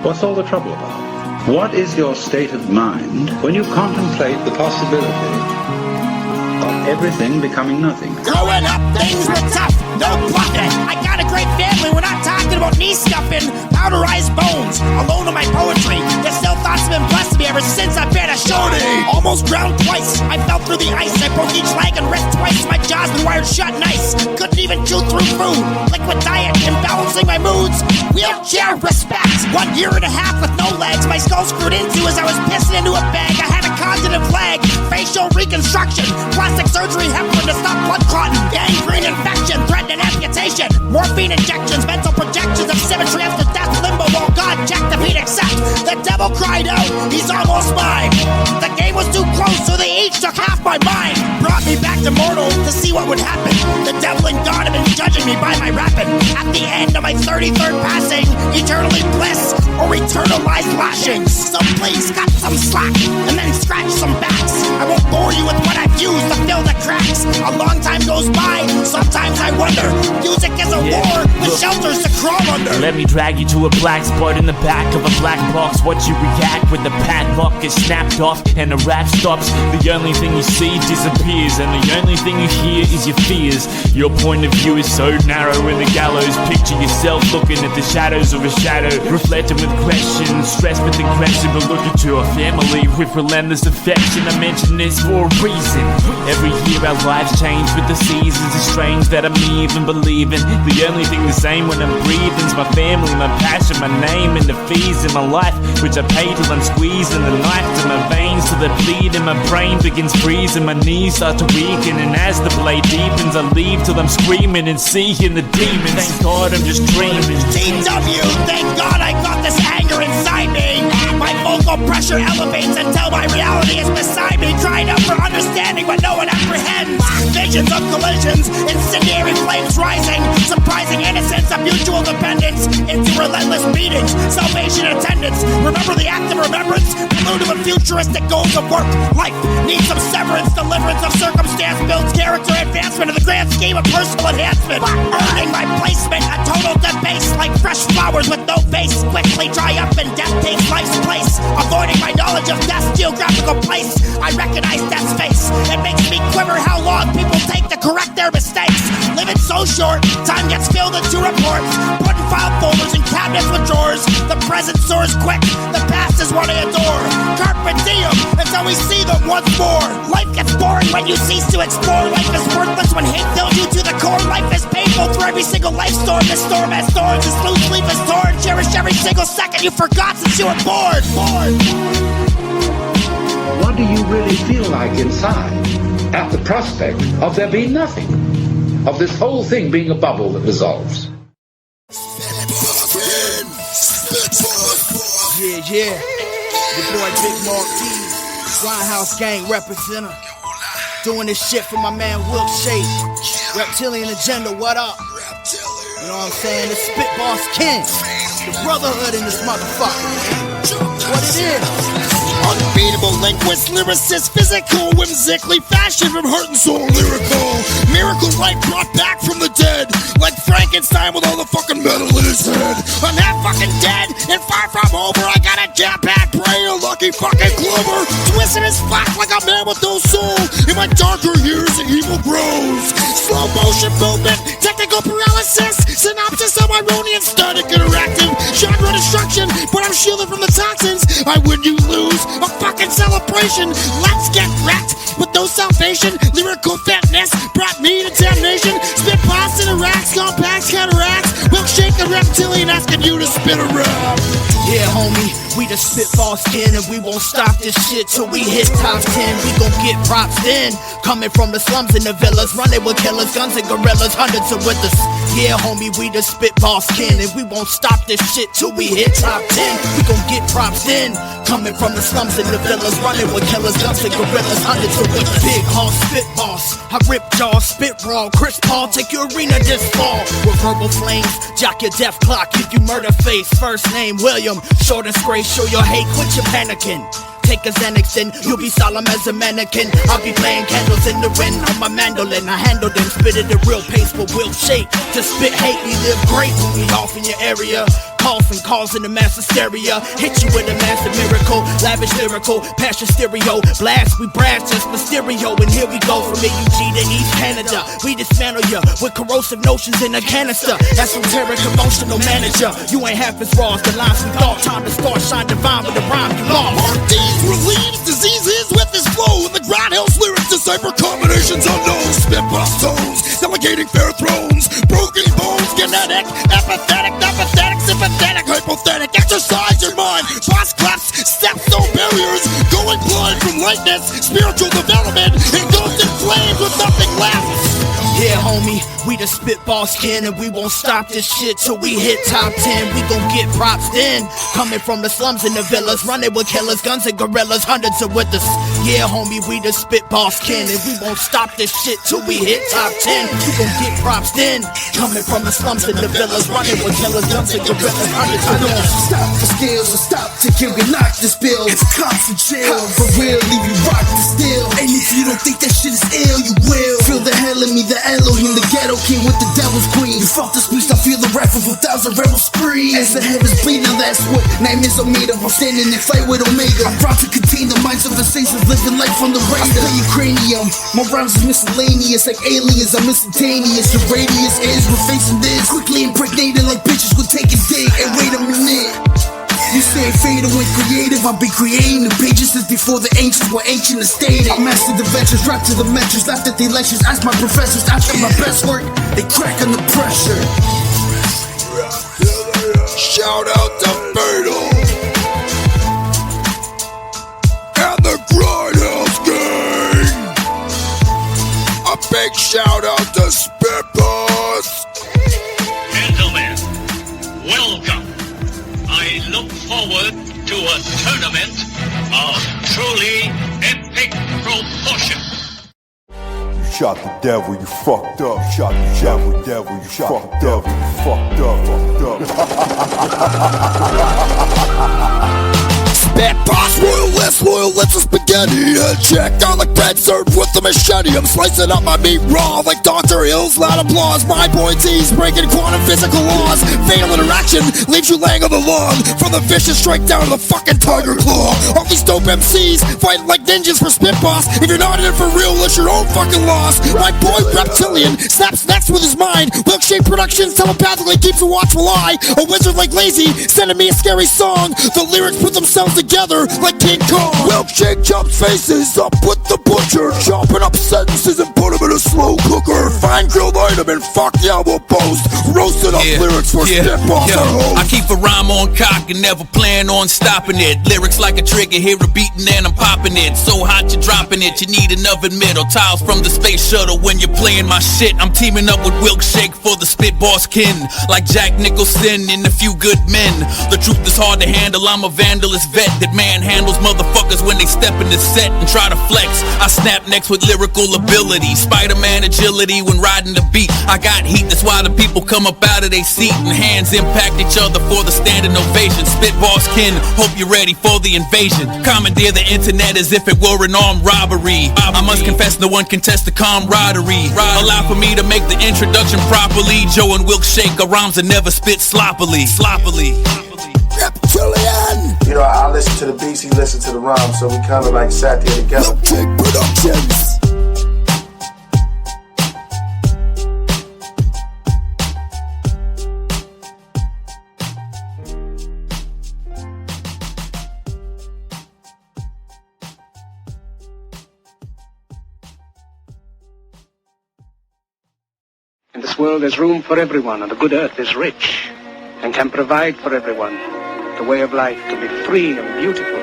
What's all the trouble about? What is your state of mind when you contemplate the possibility of everything becoming nothing? Growing up, things were tough, no bluffing. I got a great family, we're not talking about knee scuffing. Powderized bones, alone in my poetry. There's still thoughts have been blessed me ever since I bared a shorty. Almost drowned twice, I fell through the ice. I broke each leg and wrist twice, my jaw's been wired shut nice. Couldn't even chew through food, liquid diet, imbalancing my moods. Wheelchair respect, 1.5 years with no legs. My skull screwed into as I was pissing into a bag. I had a continent flag, facial reconstruction, plastic surgery, heparin to stop blood clotting, gangrene infection, threatening amputation, morphine injections, mental projections of symmetry after death, limbo while God checked if he'd accept. The devil cried out, he's almost mine. The game was too close, so they each took half my mind. Brought me back to mortal to see what would happen. The devil and God have been judging me by my rapping. At the end of my 33rd passing, eternally bliss or eternalized lashings. So please cut some slack and then scratch some backs. I won't bore you with what I've used to fill the cracks. A long time goes by, sometimes I wonder. Music is a war with shelters to crawl under. Let me drag you to a black spot in the back of a black box. Watch you react when the padlock gets snapped off and the rap stops. The only thing you see disappears, and the only thing you hear is your fears. Your point of view is so narrow in the gallows. Picture yourself looking at the shadows of a shadow, reflecting with questions, stressed with aggression. But look at your family with relentless affection. I mention this for a reason. Every year our lives change with the seasons. It's strange that I'm even believing the only thing the same when I'm breathing's my family, my passion, my name, and the fees in my life, which I pay till I'm squeezing the knife to my veins till they bleed and my brain begins freezing. My knees start to weaken, and as the blade deepens, I leave till I'm screaming and seeing the demons. Thank God I'm just dreaming. TW, thank God I got this anger inside me. My vocal pressure elevates until my reality is beside me, crying out for understanding but no one apprehends. Visions of collisions, incendiary flames rising, surprising innocence of mutual dependence into relentless beatings, salvation attendance. Remember the act of remembrance, prelude to the futuristic goals of work. Life needs some severance, deliverance of circumstance builds character advancement of the grand scheme of personal enhancement. Earning my placement, a total debase like fresh flowers with no face, quickly dry up and death takes life's place. Avoiding my knowledge of death's geographical place, I recognize death's face. It makes me quiver how long people take to correct their mistakes. Living so short, time gets filled into reports, put in file folders and cabinets with drawers. The present soars quick, the past is what I adore. Carpe diem until we see them once more. Life gets boring when you cease to explore. Life is worthless when hate fills you to the core. Life is painful through every single life storm. This storm has thorns, this loose leaf is torn. Cherish every single second you forgot since you were born. What do you really feel like inside at the prospect of there being nothing? Of this whole thing being a bubble that dissolves? Yeah. Your boy Big Mark D, Grindhouse Gang representative. Doing this shit for my man Will Shade. Reptilian Agenda, what up? You know what I'm saying? It's SPITBOSS King. The brotherhood in this motherfucker, man. What it is. Unbeatable linguist, lyricist, physical, whimsically fashioned from heart and soul, lyrical. Miracle life brought back from the dead, like Frankenstein with all the fucking metal in his head. I'm half fucking dead and far from over. I got a jam-packed brain, a lucky fucking clover, twisted as fuck like a man with no soul. In my darker years, the evil grows. Slow motion movement, technical paralysis, synopsis of ironian, static, interactive, genre destruction. But I'm shielded from the toxins. I win, you lose. A fucking celebration. Let's get wrecked with no salvation. Lyrical fatness brought me to damnation. SPITBOSS interacts, compacts, counteracts. Milkshake the reptilian asking you to spit around. Yeah, homie, we the SPITBOSS King, and we won't stop this shit till we hit top 10. We gon' get props then. Coming from the slums and the villas, running with killers, guns and gorillas, hundreds of with us. Yeah, homie, we the SPITBOSS King, and we won't stop this shit till we hit top 10. We gon' get props then. Coming from the slums and the villas, running with killers, guns and gorillas, hundreds of with us. Big Hoss SPITBOSS, I rip jaws, spit raw. Chris Paul, take your arena this fall. With verbal flames, jock your death clock, give you murder face. First name William, short and scrape, show your hate, quit your panicking. Take a Xanax then, you'll be solemn as a mannequin. I'll be playing candles in the wind on my mandolin. I handle them, spit at the real pace, but we'll shake. To spit hate, we live great when we off in your area. coughing, causing a mass hysteria. Hit you with a massive miracle, lavish lyrical, passion stereo. Blast, we brass just for stereo. And here we go from AUG to East Canada. We dismantle ya with corrosive notions in a canister. Esoteric emotional manager. You ain't half as raw as the lines we thought. Time to start, shine divine with the rhyme you lost. These relieves diseases with his flow. The grindhouse lyrics decipher combinations unknown. Spitboss tones, delegating fair thrones. Broken bones, kinetic, apathetic, apathetic, sympathetic, hypothetic. Exercise your mind. Boss claps, steps, no barriers. Going blind from lightness, spiritual development. Engulfed in flames with nothing left. Yeah, homie, we the SPITBOSS kin, and we won't stop this shit till we hit top 10. We gon' get props then. Coming from the slums and the villas, running with killers, guns and gorillas, hundreds are with us. Yeah, homie, we the SPITBOSS kin, and we won't stop this shit till we hit top 10. We gon' get props then. Coming from the slums and the villas, running with killers, guns and gorillas, hundreds are with us. Stop for skills or stop to kill and knock this bill. It's cops and jail, for real, leave you rock the still. And if you don't think that shit is ill, you will. Feel the hell in me, the Elohim, the ghetto king with the devil's queen. You fuck the speech, I feel the wrath of 1,000 rebels scream. As the heavens bleed, now that's what nightmares are made of. I'm standing and fight with Omega. I'm proud to contain the minds of the saints of living life on the radar. I play your cranium, my rhymes is miscellaneous like aliens. I'm instantaneous, the radius is we're facing this. Quickly impregnated like bitches will take a dig. And wait a minute, you say fatal and creative. I've been creating the pages since before the ancients were ancient and stated. I mastered the ventures, rap to the mentors, laughed at the lectures, asked my professors. After my best work, they crack under pressure. Shout out to Fatal and the Grindhouse Gang. A big shout out to SPITBOSS. Gentlemen, welcome. I look forward to a tournament of truly epic proportion. You shot the devil, you fucked up. You shot the devil, you shot the devil, you fucked up. SPITBOSS, royal to spaghetti. Head check, I like bread served with a machete. I'm slicing up my meat raw like Dr. Hill's loud applause. My boy T's breaking quantum physical laws. Fatal interaction leaves you laying on the lawn. From the vicious strike down to the fucking tiger claw. All these dope MCs fighting like ninjas for SPITBOSS. If you're not in it for real, it's your own fucking loss. My boy Reptilian snaps next with his mind. Milkshake Productions telepathically keeps a watchful eye. A wizard like Lazy sending me a scary song. The lyrics put themselves together like King Kong. Milkshake chops faces up with the butcher, chopping up sentences and put them in a slow cooker. Fine grilled item and fuck yeah, we'll boast. Roasted up lyrics for SPITBOSS at home. I keep a rhyme on cock and never plan on stopping it. Lyrics like a trigger, hear a beating and I'm popping it. So hot you're dropping it, you need an oven middle. Tiles from the space shuttle when you're playing my shit. I'm teaming up with Milkshake for the SPITBOSS kin. Like Jack Nicholson and a few good men. The truth is hard to handle, I'm a vandalist vet that manhandles motherfuckers when they step in the set and try to flex. I snap next with lyrical ability, Spider-Man agility when riding the beat. I got heat, that's why the people come up out of their seat and hands impact each other for the standing ovation. SPITBOSS kin, hope you're ready for the invasion. Commandeer the internet as if it were an armed robbery. I must confess no one can test the camaraderie. Allow for me to make the introduction properly. Joe and Milkshake, our rhymes are never spit sloppily. Reptilian. You know, I listen to the beats, he listened to the rhymes, so we kind of like sat there together. Milkshake Productions. In this world there's room for everyone, and the good earth is rich and can provide for everyone the way of life to be free and beautiful.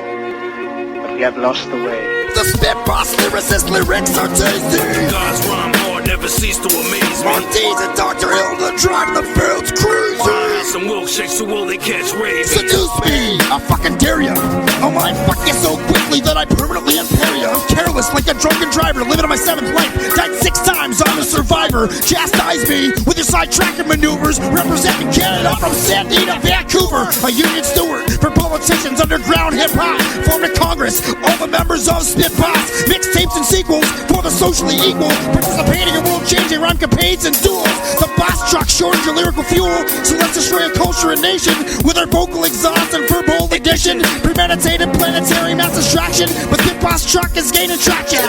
But we have lost the way. The SPITBOSS lyricist lyrics are tasty. God's rhyme hard, never cease to amaze me. Mondays and Dr. Hill, the drive the fields crazy. Some milkshakes, so will they catch rays? Seduce me, I fucking dare ya. Oh my, fuck you so quickly that I permanently impair ya. I'm careless like a drunken driver, living on my 7th life. Died 6 times, I'm a survivor. driver. Chastise me with your sidetracking maneuvers. Representing Canada from Sydney to Vancouver. A union steward for politicians, underground hip-hop. Formed a Congress, all the members of SPITBOSS. Mixtapes and sequels for the socially equal. Participating in world-changing rhyme campaigns and duels. The boss truck shortage your lyrical fuel. So let's destroy a culture and nation with our vocal exhaust and verbal addiction. Premeditated planetary mass distraction. But SPITBOSS truck is gaining traction.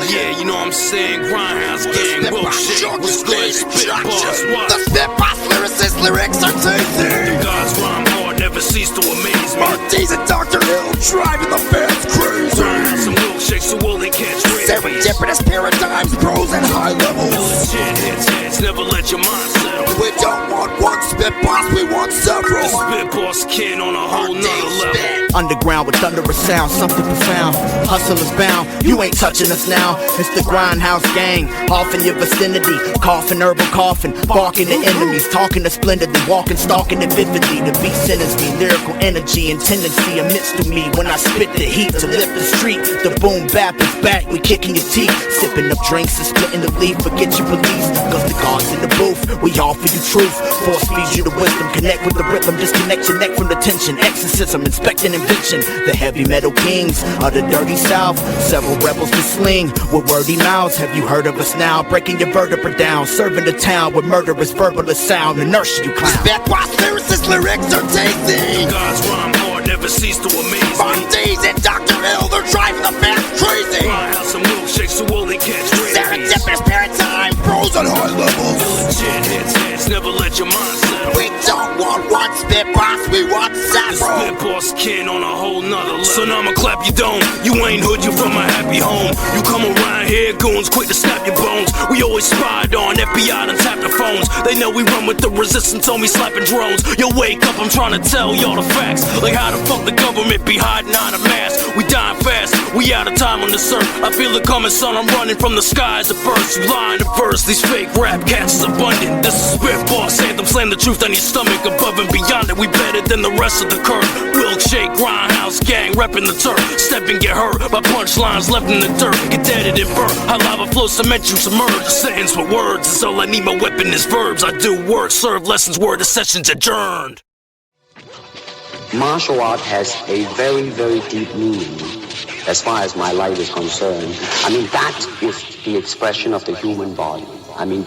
Yeah, you know what I'm saying? Grindhouse gang, bullshit. What's good? SPITBOSS, what? The SPITBOSS lyricist lyrics are tasty. God's rhyme hard, never cease to amaze me. Marty's and Dr. Hill driving the fans crazy. Grindhouse some milkshakes so will they catch rabies. Serendipitous paradigms, pros and high levels. Legit hits, never let your mind settle. We don't want one SPITBOSS, we want several. The SPITBOSS kid on a whole nother level. Underground with thunderous sound, something profound. Hustle is bound, you ain't touching us now. It's the Grindhouse gang, off in your vicinity. Coughing, herbal coughing, barking to enemies. Talking to splendidly, walking, stalking it vividly. The beat centers me, lyrical energy and tendency amidst to me. When I spit the heat to lift the street. The boom bap is back, we kicking your teeth. Sipping up drinks and splitting the leaf. Forget your police, cause the guards in the booth. We offer you truth, force feed you the wisdom. Connect with the rhythm, disconnect your neck from the tension. Exorcism, inspecting invention. The heavy metal kings of the dirty south. Several rebels to sling with wordy mouths. Have you heard of us now? Breaking your vertebra down. Serving the town with murderous verbalist sound. Inertia you clown. SPITBOSS lyricist lyrics are tasty. God's rhyme hard, never cease to amaze me. Marty's and Dr. Hill, they're driving the fans crazy. Grindhouse some milkshakes so will they catch rabies. Serendipitous paradigm, pros and high levels. Legit hits, never let your mind settle. We don't want one SPITBOSS, we want The several. SPITBOSS kid on a whole nother level. So now I'ma clap your dome. You ain't hood, you from a happy home. You come around here, goons quick to snap your bones. We always spied on, FBI done tap the phones. They know we run with the resistance on me slapping drones. Yo, wake up, I'm trying to tell y'all the facts. Like how the fuck the government be hiding on a mask. We dying fast, we out of time on this earth. I feel it coming, son, I'm running from the skies at first. You lying at first, these fake rap cats is abundant. This is SPITBOSS anthem, slam the truth on your stomach. Above and beyond it, we better than the rest of the curve. Milkshake, Grindhouse gang, repping the turf. Step and get hurt by punchlines left in the dirt. Get deaded and burnt, how lava flow cement you submerge. A sentence with words is all I need, my weapon is verbs. I do work, serve lessons, word, the session's adjourned. Martial art has a very, very deep meaning as far as my life is concerned. I mean, that is the expression of the human body. I mean,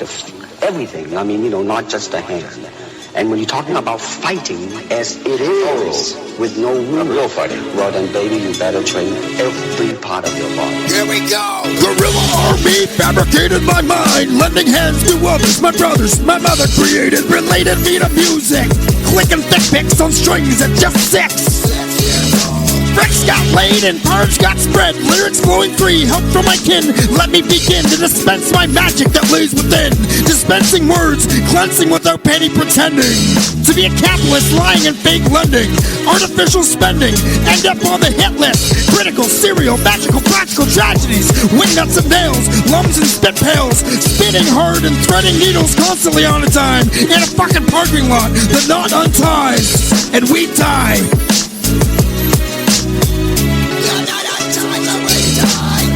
everything. I mean, you know, not just the hand. And when you're talking about fighting, as it is, with no real fighting, well then, baby, you better train every part of your body. Here we go! Guerrilla army fabricated my mind, lending hands to others, my brothers, my mother created, related me to music. Clicking thick picks on strings at just 6. Bricks got laid and arms got spread. Lyrics flowing free, help from my kin. Let me begin to dispense my magic that lays within. Dispensing words, cleansing without penny pretending. To be a capitalist lying in fake lending. Artificial spending, end up on the hit list. Critical, serial, magical, practical tragedies. Wingnuts and nails, lums and spit pails. Spitting hard and threading needles constantly on a dime. In a fucking parking lot, the knot unties. And we die.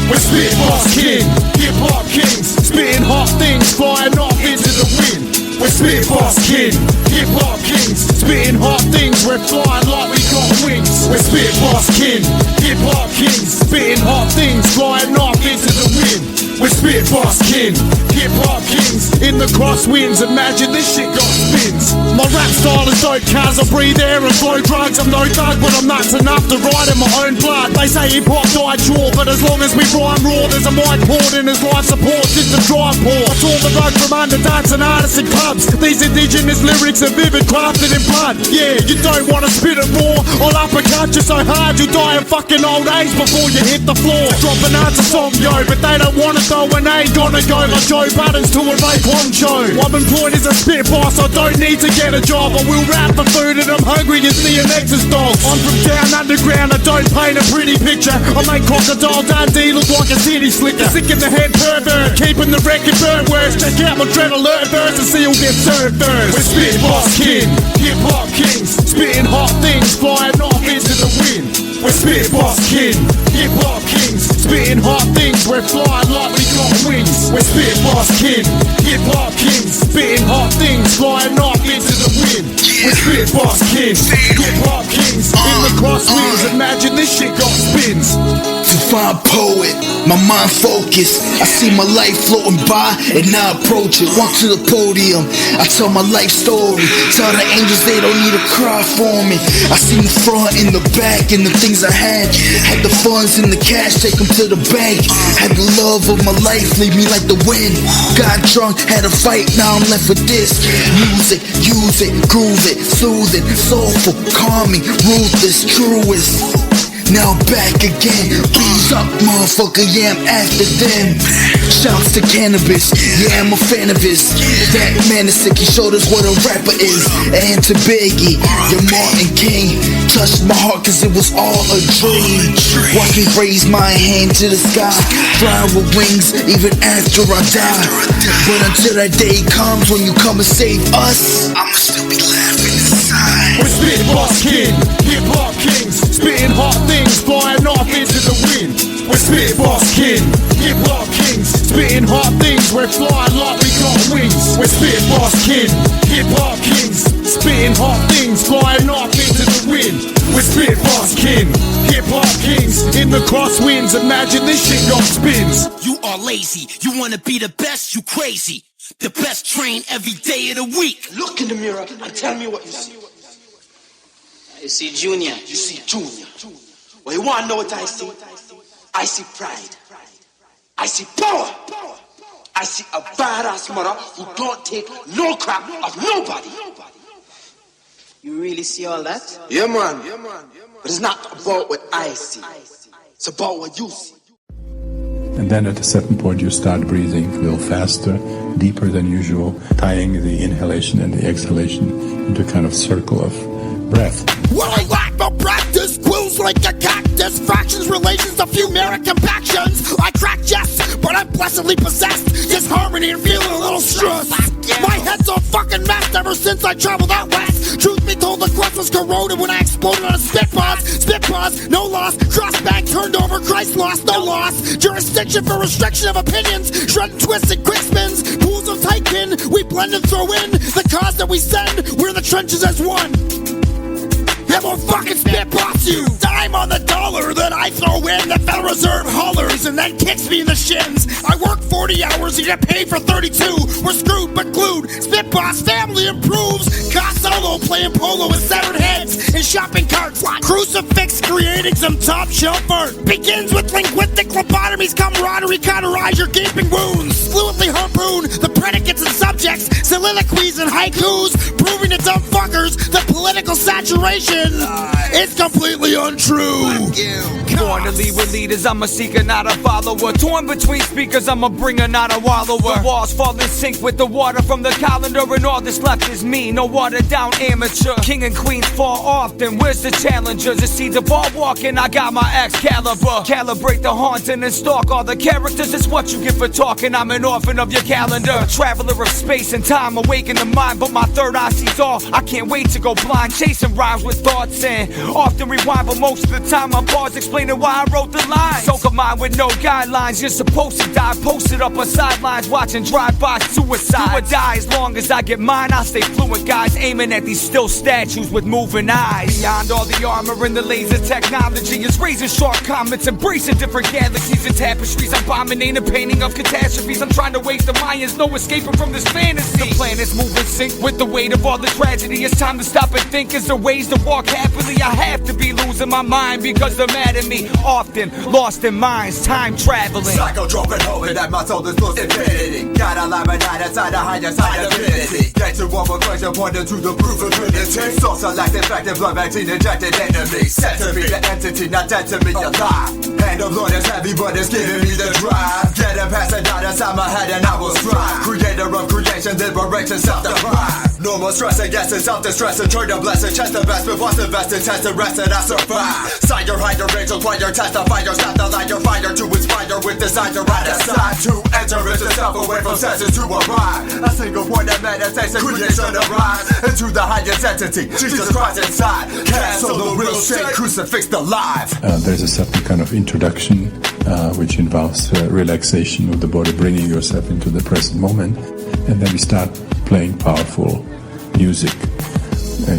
We're SPITBOSS king, hip-hop kings, spitting hot things, flying off into the wind. We're SPITBOSS king, hip-hop kings, spitting hot things, we're flying like we got wings. We're SPITBOSS king, hip-hop kings, spitting hot things, flying off into the wind. We're SPITBOSS king, hip-hop kings, in the crosswinds, imagine this shit got spins. My rap style is dope, cars I breathe air and flow drugs. I'm no thug, but I'm nuts enough to ride in my own blood. They say hip-hop died short, but as long as we rhyme raw, there's a mic poured in his life support, just a drive pour. I tore the rug from under dancing artists and clubs. These indigenous lyrics are vivid, crafted in blood. Yeah, you don't wanna spit it raw, I'll uppercut you so hard you die in fucking old age before you hit the floor. Drop an answer song, yo, but they don't want it though, and they ain't gonna go like Joe Buttons to a Ray Kwan show. I'm employed as a SPITBOSS, I don't need to get a job. I will rap for food and I'm hungry as DMX's dogs. I'm from down underground, I don't paint a pretty picture. I make Crocodile Dundee look like a city slicker. Sick in the head pervert, keeping the record burnt worse. Check out my dread alert verse and see who'll get served first. We're SPITBOSS king, hip-hop kings, spitting hot things, flying off into the wind. We're SPITBOSS king, hip-hop kings, spitting hot things, we're flying like we got wings. We're SPITBOSS Kin, hip-hop kings, spitting hot things, flying off into the wind. We're SPITBOSS Kin, hip-hop kings, in the crosswinds, imagine this shit got spins. Divine poet, my mind focused. I see my life floating by and I approach it. Walk to the podium, I tell my life story. Tell the angels they don't need to cry for me. I see the front and the back and the things I had. Had the funds and the cash, take them to the bank. Had the love of my life, leave me like the wind. Got drunk, had a fight, now I'm left with this. Music, use it, groove it, soothing, soulful, calming, ruthless, truest. Now back again, ease up motherfucker, yeah I'm after them. Shouts to cannabis, yeah I'm a fan of his. That man is sick, he showed us what a rapper is. And to Biggie, your Martin King touched my heart cause it was all a dream. Watch me raise my hand to the sky, fly with wings even after I die. But until that day comes when you come and save us, I'ma still be laughing inside. We're SPITBOSS Kin, hip-hop kings, spitting hot things, flying off into the wind. We're SPITBOSS Kin, hip-hop kings, spitting hot things, we're flying like we got wings. We're SPITBOSS Kin, hip-hop kings, spitting hot things, flying off into the wind. We're SPITBOSS Kin, hip-hop kings, in the crosswinds, imagine this shit got spins. You are lazy, you wanna be the best, you crazy. The best train every day of the week. Look in the mirror and tell me what you see. You see Junior. You see Junior. Well, you want to know what I see? I see pride. I see power. I see a badass mother who don't take no crap of nobody. You really see all that? Yeah, man. But it's not about what I see. It's about what you see. And then at a certain point you start breathing a little faster, deeper than usual, tying the inhalation and the exhalation into a kind of circle of breath. Well, I lack no practice, quills like a cactus, fractions, relations, a few merit compactions. I crack jests, but I'm blessedly possessed, disharmony and feeling a little stressed. My head's a fucking mess ever since I traveled out west. Truth be told, the crust was corroded when I exploded on a SPITBOSS. SPITBOSS, no loss, crossback turned over, Christ lost, no loss. Jurisdiction for restriction of opinions, shredding twists and quick spins, pools of tight pin, we blend and throw in the cause that we send, we're in the trenches as one. And we'll fucking SPITBOSS you. Dime on the dollar that I throw in, the Federal Reserve hollers and then kicks me in the shins. I work 40 hours and get paid for 32. We're screwed but glued. SPITBOSS family improves. Solo playing polo with severed heads and shopping carts. Crucifix creating some top shelf art. Begins with linguistic lobotomies, camaraderie, cauterize your gaping wounds. Fluently harpoon the predicates and subjects, soliloquies and haikus, proving to dumb fuckers the political saturation is completely untrue. Born to lead with leaders, I'm a seeker, not a follower. Torn between speakers, I'm a bringer, not a wallower. The walls fall in sync with the water from the colander, and all that's left is me, no watered down amateur. King and queens fall often, where's the challengers? To see the ball walking, I got my Excalibur. Calibrate the haunting and stalk all the characters, it's what you get for talking. I'm an orphan of your calendar, a traveler of space and time, awake in the mind, but my third eye sees all. I can't wait to go blind, chasing rhymes with thoughts and often rewind, but most of the time I'm bars explaining why I wrote the lines. Soak a mind with no guidelines, you're supposed to die, posted up on sidelines, watching drive-by suicide. Do or die, as long as I get mine, I'll stay fluent, guys, aiming at these still statues with moving eyes. Beyond all the armor and the laser technology is razor sharp comments, embracing different galaxies and tapestries. I'm bombing a painting of catastrophes. I'm trying to wake the Mayans, no escaping from this fantasy. The planets move in sync with the weight of all the tragedy. It's time to stop and think, is there ways to walk happily? I have to be losing my mind because they're mad at me. Often lost in minds, time traveling. Psychotropic, hoping that my soul is close to infinity. Gotta lie my night inside the higher side of divinity. Get to one more question, pointing to the proof of trinity. Source select infected blood vaccine injected enemy. Set to be the entity, not dead to me alive. Hand of Lord is heavy, but it's giving me the drive. Getting past the doubt inside my head and I will strive. Creator of creation, liberation, self-deprived. No more stress and guessing, self-distress, enjoy the blessing. Chest the best, but once invested, test the rest and I survive. Side your hide your angel, choir, testify your stop the light, your fire to inspire with desire at a side. To enter into self away from senses to arrive. A single point of meditation, creation arise. Into the highest entity, Jesus Christ inside. Cancel the real shit, crucifix the live. There's a certain kind of introduction which involves relaxation of the body, bringing yourself into the present moment. And then we start playing powerful music,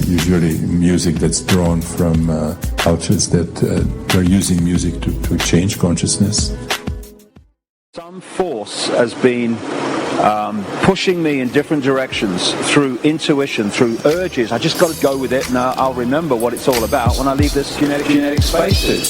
usually music that's drawn from cultures that are using music to change consciousness. Some force has been pushing me in different directions through intuition, through urges. I just got to go with it, and I'll remember what it's all about when I leave this genetic space too.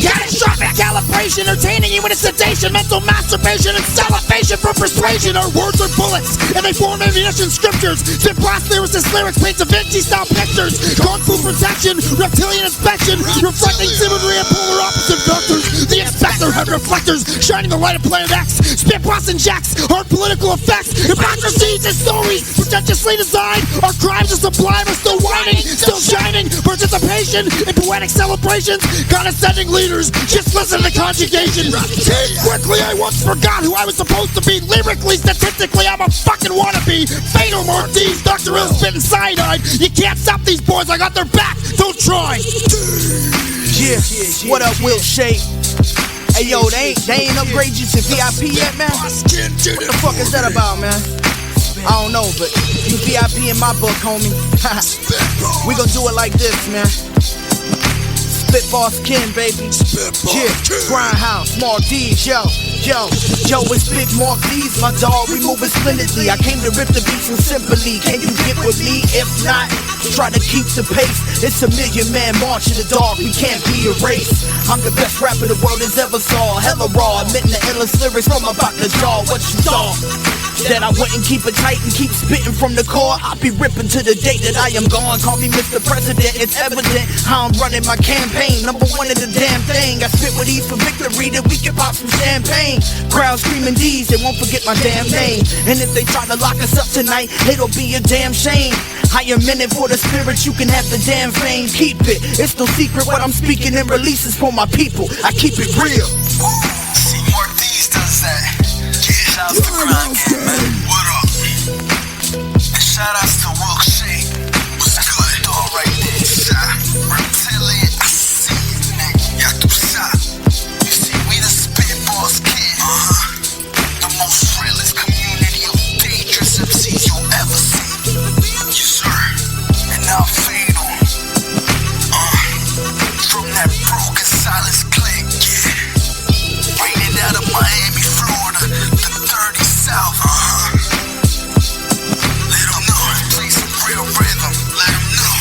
Catastrophic calibration, entertaining you with a sedation, mental masturbation, and salivation for persuasion. Our words are bullets, and they form ammunition scriptures. SPITBOSS lyricist lyrics paints Da Vinci-style pictures. Kung Fu protection, reptilian inspection, reflecting symmetry and polar opposite vectors. The inspector had reflectors, shining the light of Planet X. SPITBOSS injects hard political effects. Hypocrisies and stories, pretentiously designed. Our crimes are sublime, are still whining, still shining. Participation in poetic celebrations, condescending leaders. Just listen to the conjugation. Quickly, I once forgot who I was supposed to be. Lyrically, statistically, I'm a fucking wannabe. Fatal Martins, Dr. Ill spitting cyanide. You can't stop these boys, I got their back. Don't try. Yeah, what up, Will Shape? Hey yo, they ain't upgrade you to VIP yet, man? What the fuck is that about, man? I don't know, but you VIP in my book, homie. We gon' do it like this, man. SPITBOSS Kin, baby. Yeah, Grindhouse, Small D's, yo, it's Big Mark D's, my dog, we moving splendidly. I came to rip the beats and simply, can you get with me? If not, try to keep the pace. It's a million-man march in the dark, we can't be erased. I'm the best rapper the world has ever saw. Hella raw, admitting the endless lyrics from about the jaw. What you thought? That I wouldn't keep it tight and keep spitting from the core. I'll be ripping to the day that I am gone. Call me Mr. President, it's evident how I'm running my campaign. Number one of the damn thing. I spit with ease for victory, that we can pop some champagne. Crowd screaming D's, they won't forget my damn name. And if they try to lock us up tonight, it'll be a damn shame. I am in it for the spirit, you can have the damn fame. Keep it, it's no secret what I'm speaking and releases for my people. I keep it real. See, Mark D's does that. Shouts to Grind Gang, man. What up? And shout outs to Will Shape. What's good? Dog right there. Shot. Reptilian. I see you, nigga. Y'all do shot. You see, we the SPITBOSS Kin. The most realest community of dangerous MCs you'll ever see. Yes, sir. And now fatal. From that broken silence click, yeah. Raining out of Miami, Florida. South, let them know, play some real rhythm, let them know,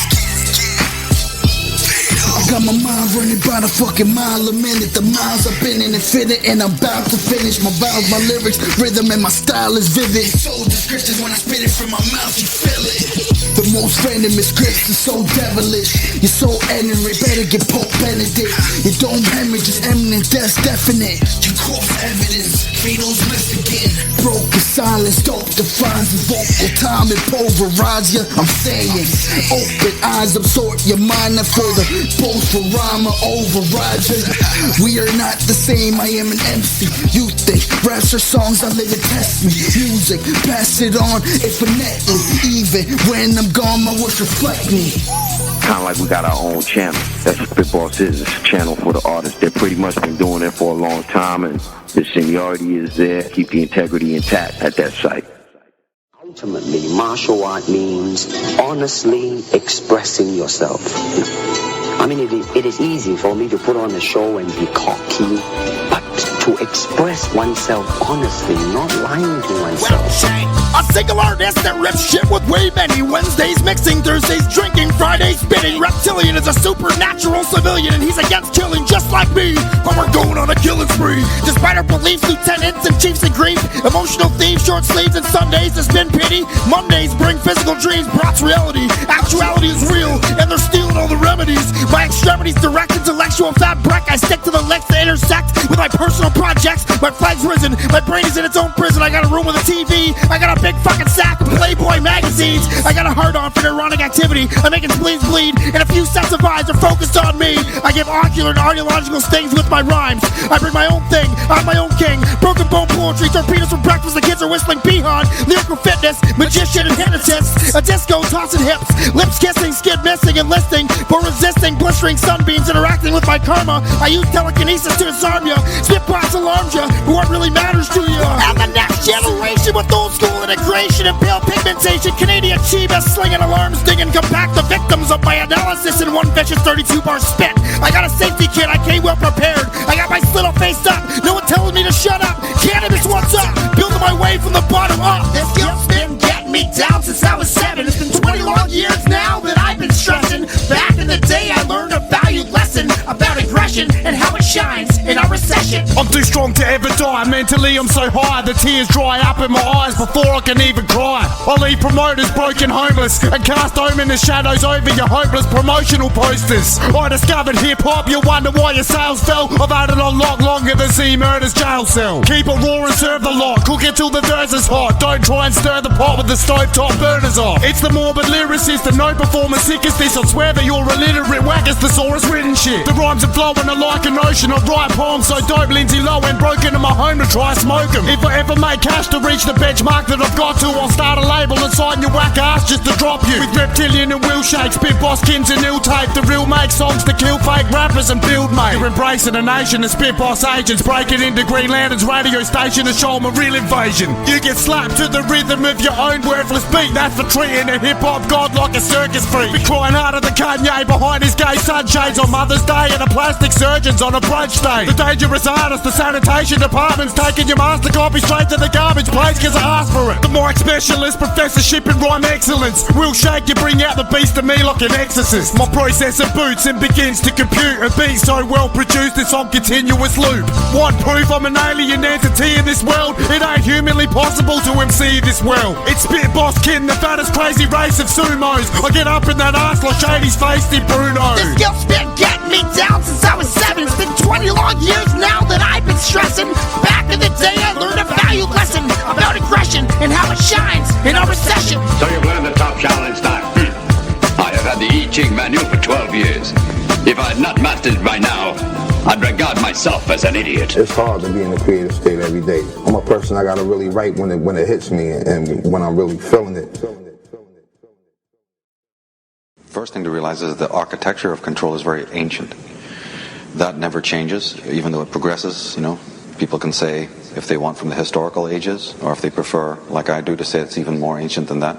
I got my mind running by the fucking mile a minute. The miles I've been in and fitted, and I'm about to finish. My vowels, my lyrics, rhythm, and my style is vivid. So descriptive when I spit it from my mouth, you feel it. The most venomous scripts is so devilish. You're so ignorant, better get Pope Benedict. You don't hemorrhage, it's eminent, that's definite. You cause evidence, fatals miss again. Broken silence, dope defines the vocal time and pulverize ya. I'm saying, open eyes, absorb your mind, and for the both for rhyme or override ya. We are not the same, I am an MC. You think raps are songs, I live and test me. Music, pass it on, infinitely. Even when I'm gone, my words reflect me. Kind of like we got our own channel. That's what SPITBOSS is. It's a channel for the artists. They've pretty much been doing it for a long time, and the seniority is there. Keep the integrity intact at that site. Ultimately, martial art means honestly expressing yourself. I mean, it is easy for me to put on a show and be cocky, but to express oneself honestly, not lying to oneself. A single artist that rips shit with way many. Wednesdays mixing, Thursdays drinking, Fridays spitting. Reptilian is a supernatural civilian, and he's against killing just like me. But we're going on a killing spree. Despite our beliefs, lieutenants and chiefs in grief, emotional thieves, short sleeves, and Sundays has been pity. Mondays bring physical dreams, Brock's reality. Actuality is real, and they're stealing all the remedies. My extremities direct intellectual fabric. I stick to the legs that intersect with my personal projects. My flag's risen, my brain is in its own prison. I got a room with a TV, I got a big fucking sack of Playboy magazines. I got a hard-on for neurotic activity. I'm making spleens bleed, and a few sets of eyes are focused on me. I give ocular and audiological stings with my rhymes. I bring my own thing, I'm my own king. Broken bone poetry, torpedoes for breakfast, the kids are whistling Behan. Lyrical fitness, magician and hypnotist. A disco tossing hips, lips kissing, skid missing, and listing for resisting. administering sunbeams, interacting with my karma. I use telekinesis to disarm ya. SPITBOSS alarms ya, but what really matters to ya? And the next generation with old school integration and pale pigmentation. Canadian Chiba slinging alarms, digging compact the victims of my analysis in one vicious 32-bar spit. I got a safety kit, I came well prepared. I got my slittle faced up, no one telling me to shut up. Cannabis, what's up? Building my way from the bottom up. This guilt's been getting me down since I was 7. It's been 20 long years now that I've been stressing. Back in the day I learned a valued lesson about aggression and how it shines in our recession. I'm too strong to ever die. Mentally I'm so high, the tears dry up in my eyes before I can even cry. I leave promoters broken homeless and cast ominous shadows over your hopeless promotional posters. I discovered hip-hop, you wonder why your sales fell. I've had it on lock longer than Z Murder's jail cell. Keep it raw and serve the lot, cook it till the verse is hot. Don't try and stir the pot with the stovetop burners off. It's the morbid lyricist and no performance sick as this. I swear that you're illiterate, whack as thesaurus written shit. The rhymes are flowing are like an ocean. I write poems so dope, Lindsay Lohan broke into my home to try smoke 'em. If I ever make cash to reach the benchmark that I've got to, I'll start a label and sign your whack ass just to drop you. With Reptilian and Will Shake, SPITBOSS, Kins and ill tape. The real make songs to kill fake rappers and build mate. You're embracing a nation of SPITBOSS agents, breaking into Green Lantern's radio station to show 'em a real invasion. You get slapped to the rhythm of your own worthless beat. That's for treating a hip-hop god like a circus freak. Be crying harder than Kanye behind his gay sunshades on Mother's Day and a plastic surgeon's on a brunch day. The dangerous artist, the sanitation department's taking your master copy straight to the garbage place cause I asked for it. The mic specialist, professorship in rhyme excellence. Will Shake, you bring out the beast of me like an exorcist. My processor boots and begins to compute. A beat so well produced it's on continuous loop. What proof I'm an alien entity in this world? It ain't humanly possible to MC this well. It's SPITBOSS Kin, the fattest crazy race of sumos. I get up in that ass like Shady's face did Bruno. This guilt's been getting me down since I was 7. It's been 20 long years now that I've been stressing. Back in the day I learned a valued lesson about aggression and how it shines in our recession. So you've learned the top Shaolin style. I have had the I Ching manual for 12 years. If I had not mastered it by now, I'd regard myself as an idiot. It's hard to be in a creative state every day. I'm a person, I gotta really write when it hits me and when I'm really feeling it. First thing to realize is the architecture of control is very ancient. That never changes, even though it progresses. You know, people can say if they want from the historical ages, or if they prefer, like I do, to say it's even more ancient than that.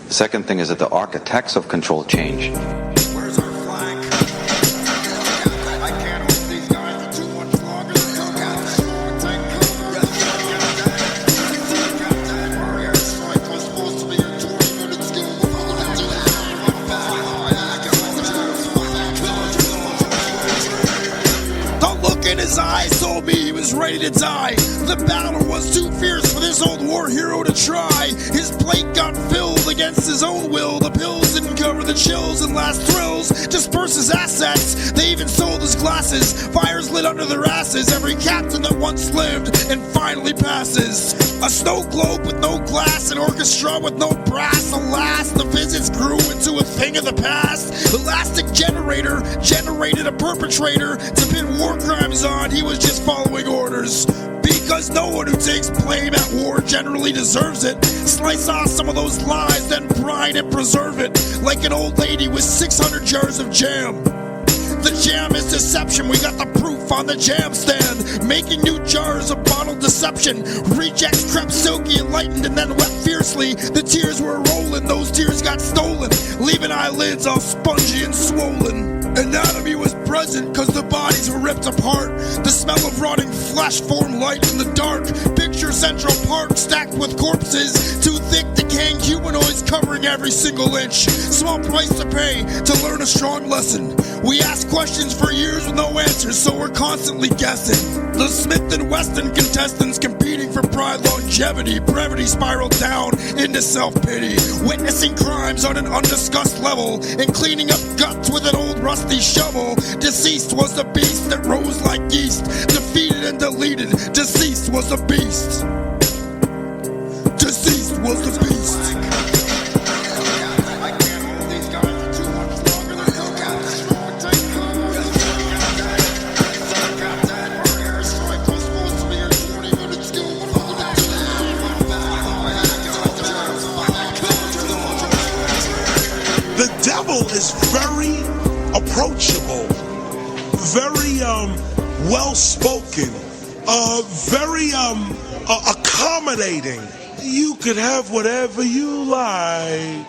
The second thing is that the architects of control change. His eyes told me he was ready to die. The battle was too fierce for this old war hero to try. His plate got filled against his own will. The pills didn't cover the chills and last thrills. Disperse his assets, they even sold his glasses. Fires lit under their asses. Every captain that once lived and finally passes. A snow globe with no glass, an orchestra with no brass. Alas, the visits grew into a thing of the past. Elastic generator generated a perpetrator to pin war crimes on. He was just following orders. Because no one who takes blame at war generally deserves it. Slice off some of those lies, then brine and preserve it. Like an old lady with 600 jars of jam. The jam is deception, we got the proof on the jam stand. Making new jars of bottled deception. Rejects crept silky, enlightened, and then wept fiercely. The tears were rolling, those tears got stolen. Leaving eyelids all spongy and swollen. Anatomy was present, cause the bodies were ripped apart. The smell of rotting flesh formed light in the dark. Picture Central Park stacked with corpses. Too thick, decaying humanoids covering every single inch. Small price to pay to learn a strong lesson. We ask questions for years with no answers, so we're constantly guessing. The Smith & Wesson contestants competing for pride, longevity. Brevity spiraled down into self-pity. Witnessing crimes on an undiscussed level and cleaning up guts with an old rusty shovel. Deceased was the beast that rose like yeast. Defeated and deleted. Deceased was the beast. Deceased was the beast. The devil is very approachable, very well-spoken, very accommodating. You could have whatever you like.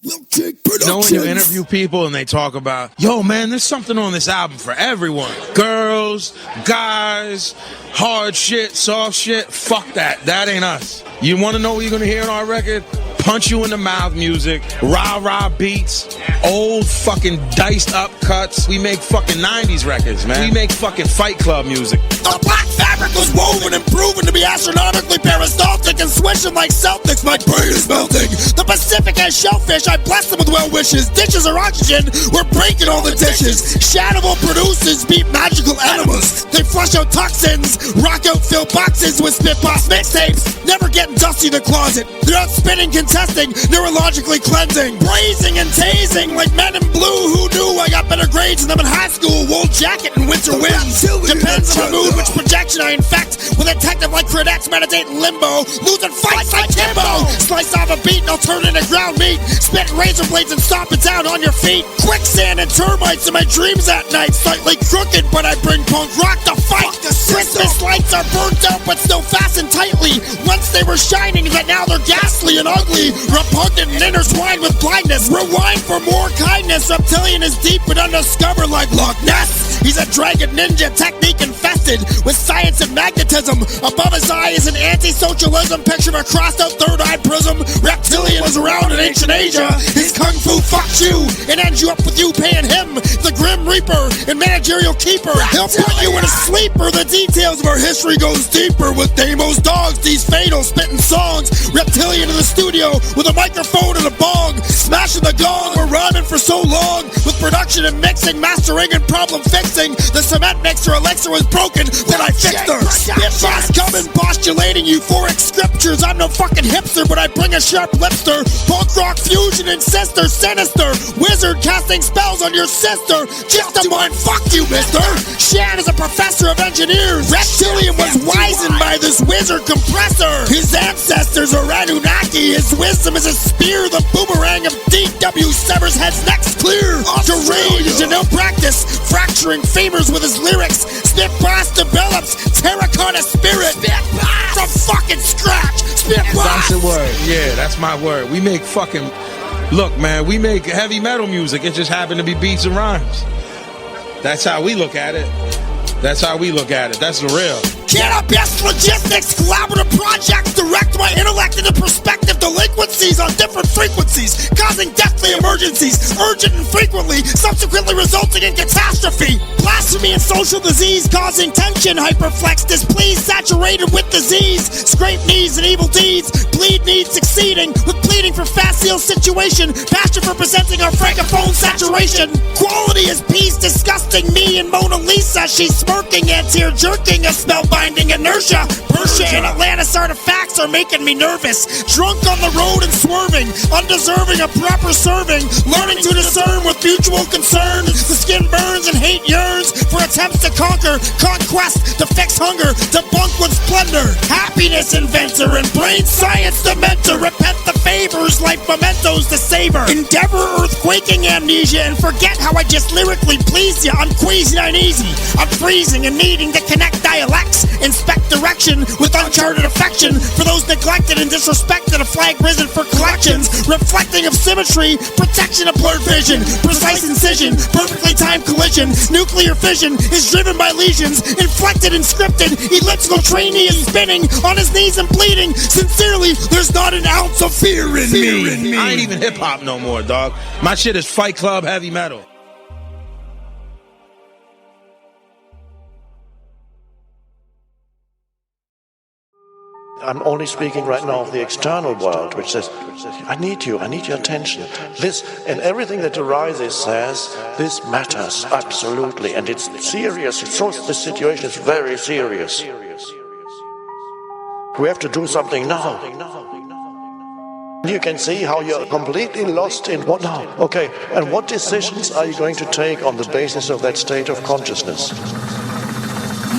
We'll take You know when you interview people and they talk about, yo, man, there's something on this album for everyone. Girls, guys, hard shit, soft shit. Fuck that. That ain't us. You want to know what you're going to hear on our record? Punch you in the mouth music, rah-rah beats, old fucking diced up cuts. We make fucking 90s records, man. We make fucking Fight Club music. The black fabric was woven and proven to be astronomically peristaltic and swishing like Celtics. My brain is melting. The Pacific has shellfish. I bless them with well wishes. Dishes are oxygen. We're breaking all the dishes. Shadowable producers beat magical enemas. They flush out toxins, rock out filled boxes with SPITBOSS mixtapes. Never getting dusty in the closet. They're out spinning, contesting, neurologically cleansing, blazing and tasing like men in blue who knew I got better grades than them in high school. Wool jacket and winter winds. Depends on the mood, which projection I infect. With a detective like Credex, meditate in limbo. Losing fights like Kimbo. Slice off a beat and I'll turn into ground meat. Spit razor blades and stomp it down on your feet. Quicksand and termites in my dreams at night. Slightly crooked, but I bring punk rock to fight. Christmas lights are burnt out, but still fastened tightly. Once they were shining, but now they're ghastly and ugly. Repugnant and intertwined with blindness. Rewind for more kindness. Reptilian is deep but undiscovered like Loch Ness. He's a dragon ninja, technique infested with science and magnetism. Above his eye is an anti-socialism picture of a crossed-out third-eye prism. Reptilian was around in ancient Asia. His kung fu fucks you and ends you up with you paying him. The Grim Reaper and managerial keeper. He'll put you in a sleeper. The details of our history goes deeper with Damo's dogs. These fatal spitting songs. Reptilian in the studio with a microphone and a bong. Smashing the gong. We're rhyming for so long with production and mixing, mastering and problem fixing. The cement mixer elixir was broken, then I fixed her. SPITBOSS coming, postulating euphoric scriptures. I'm no fucking hipster, but I bring a sharp lipster. Punk rock fusion and sister, sinister. Wizard casting spells on your sister. Just a mind, fuck you, mister. Shan is a professor of engineers. Reptilian was wizened by this wizard compressor. His ancestors are Anunnaki. His wisdom is a spear. The boomerang of DW severs heads next clear. Deranged and ill practice, fracturing femurs with his lyrics. SPITBOSS develops terracotta spirit from fucking scratch. SPITBOSS. That's the word. Yeah, that's my word. We make fucking... Look, man, we make heavy metal music. It just happened to be beats and rhymes. That's how we look at it. That's how we look at it. That's the real. Cannabis logistics, collaborative projects direct my intellect into perspective delinquencies on different frequencies, causing deathly emergencies, urgent and frequently, subsequently resulting in catastrophe. Blasphemy and social disease causing tension, hyperflex, displeased, saturated with disease, scrape knees and evil deeds, bleed needs succeeding with pleading for facile situation, passion for presenting our francophone saturation. Quality is peace, disgusting me and Mona Lisa. She's smirking and tear jerking, a spellbinding inertia. Persia and Atlantis artifacts are making me nervous. Drunk on the road and swerving, undeserving of proper serving, learning to discern with mutual concern. The skin burns and hate yearns for attempts to conquer, conquest to fix hunger, debunk with splendor. Happiness inventor and brain science dementor. Repent the favors like mementos to savor. Endeavor earthquaking amnesia and forget how I just lyrically please ya. I'm queasy and uneasy. I'm freezing and needing to connect dialects. Inspect direction with uncharted affection for those neglected and disrespected. A flag risen for collections, reflecting of symmetry, protection of blurred vision, precise incision, perfectly timed collision. Nuclear fission is driven by lesions, inflected and scripted. Elliptical trainee is spinning on his knees and bleeding. Sincerely, there's not an ounce of fear in me. I ain't even hip hop no more, dog. My shit is Fight Club heavy metal. I'm only speaking right now of the external world, which says, I need you, I need your attention. This, and everything that arises says, this matters, absolutely, and it's serious. The situation is very serious. We have to do something now. You can see how you're completely lost in what now. Okay, and what decisions are you going to take on the basis of that state of consciousness?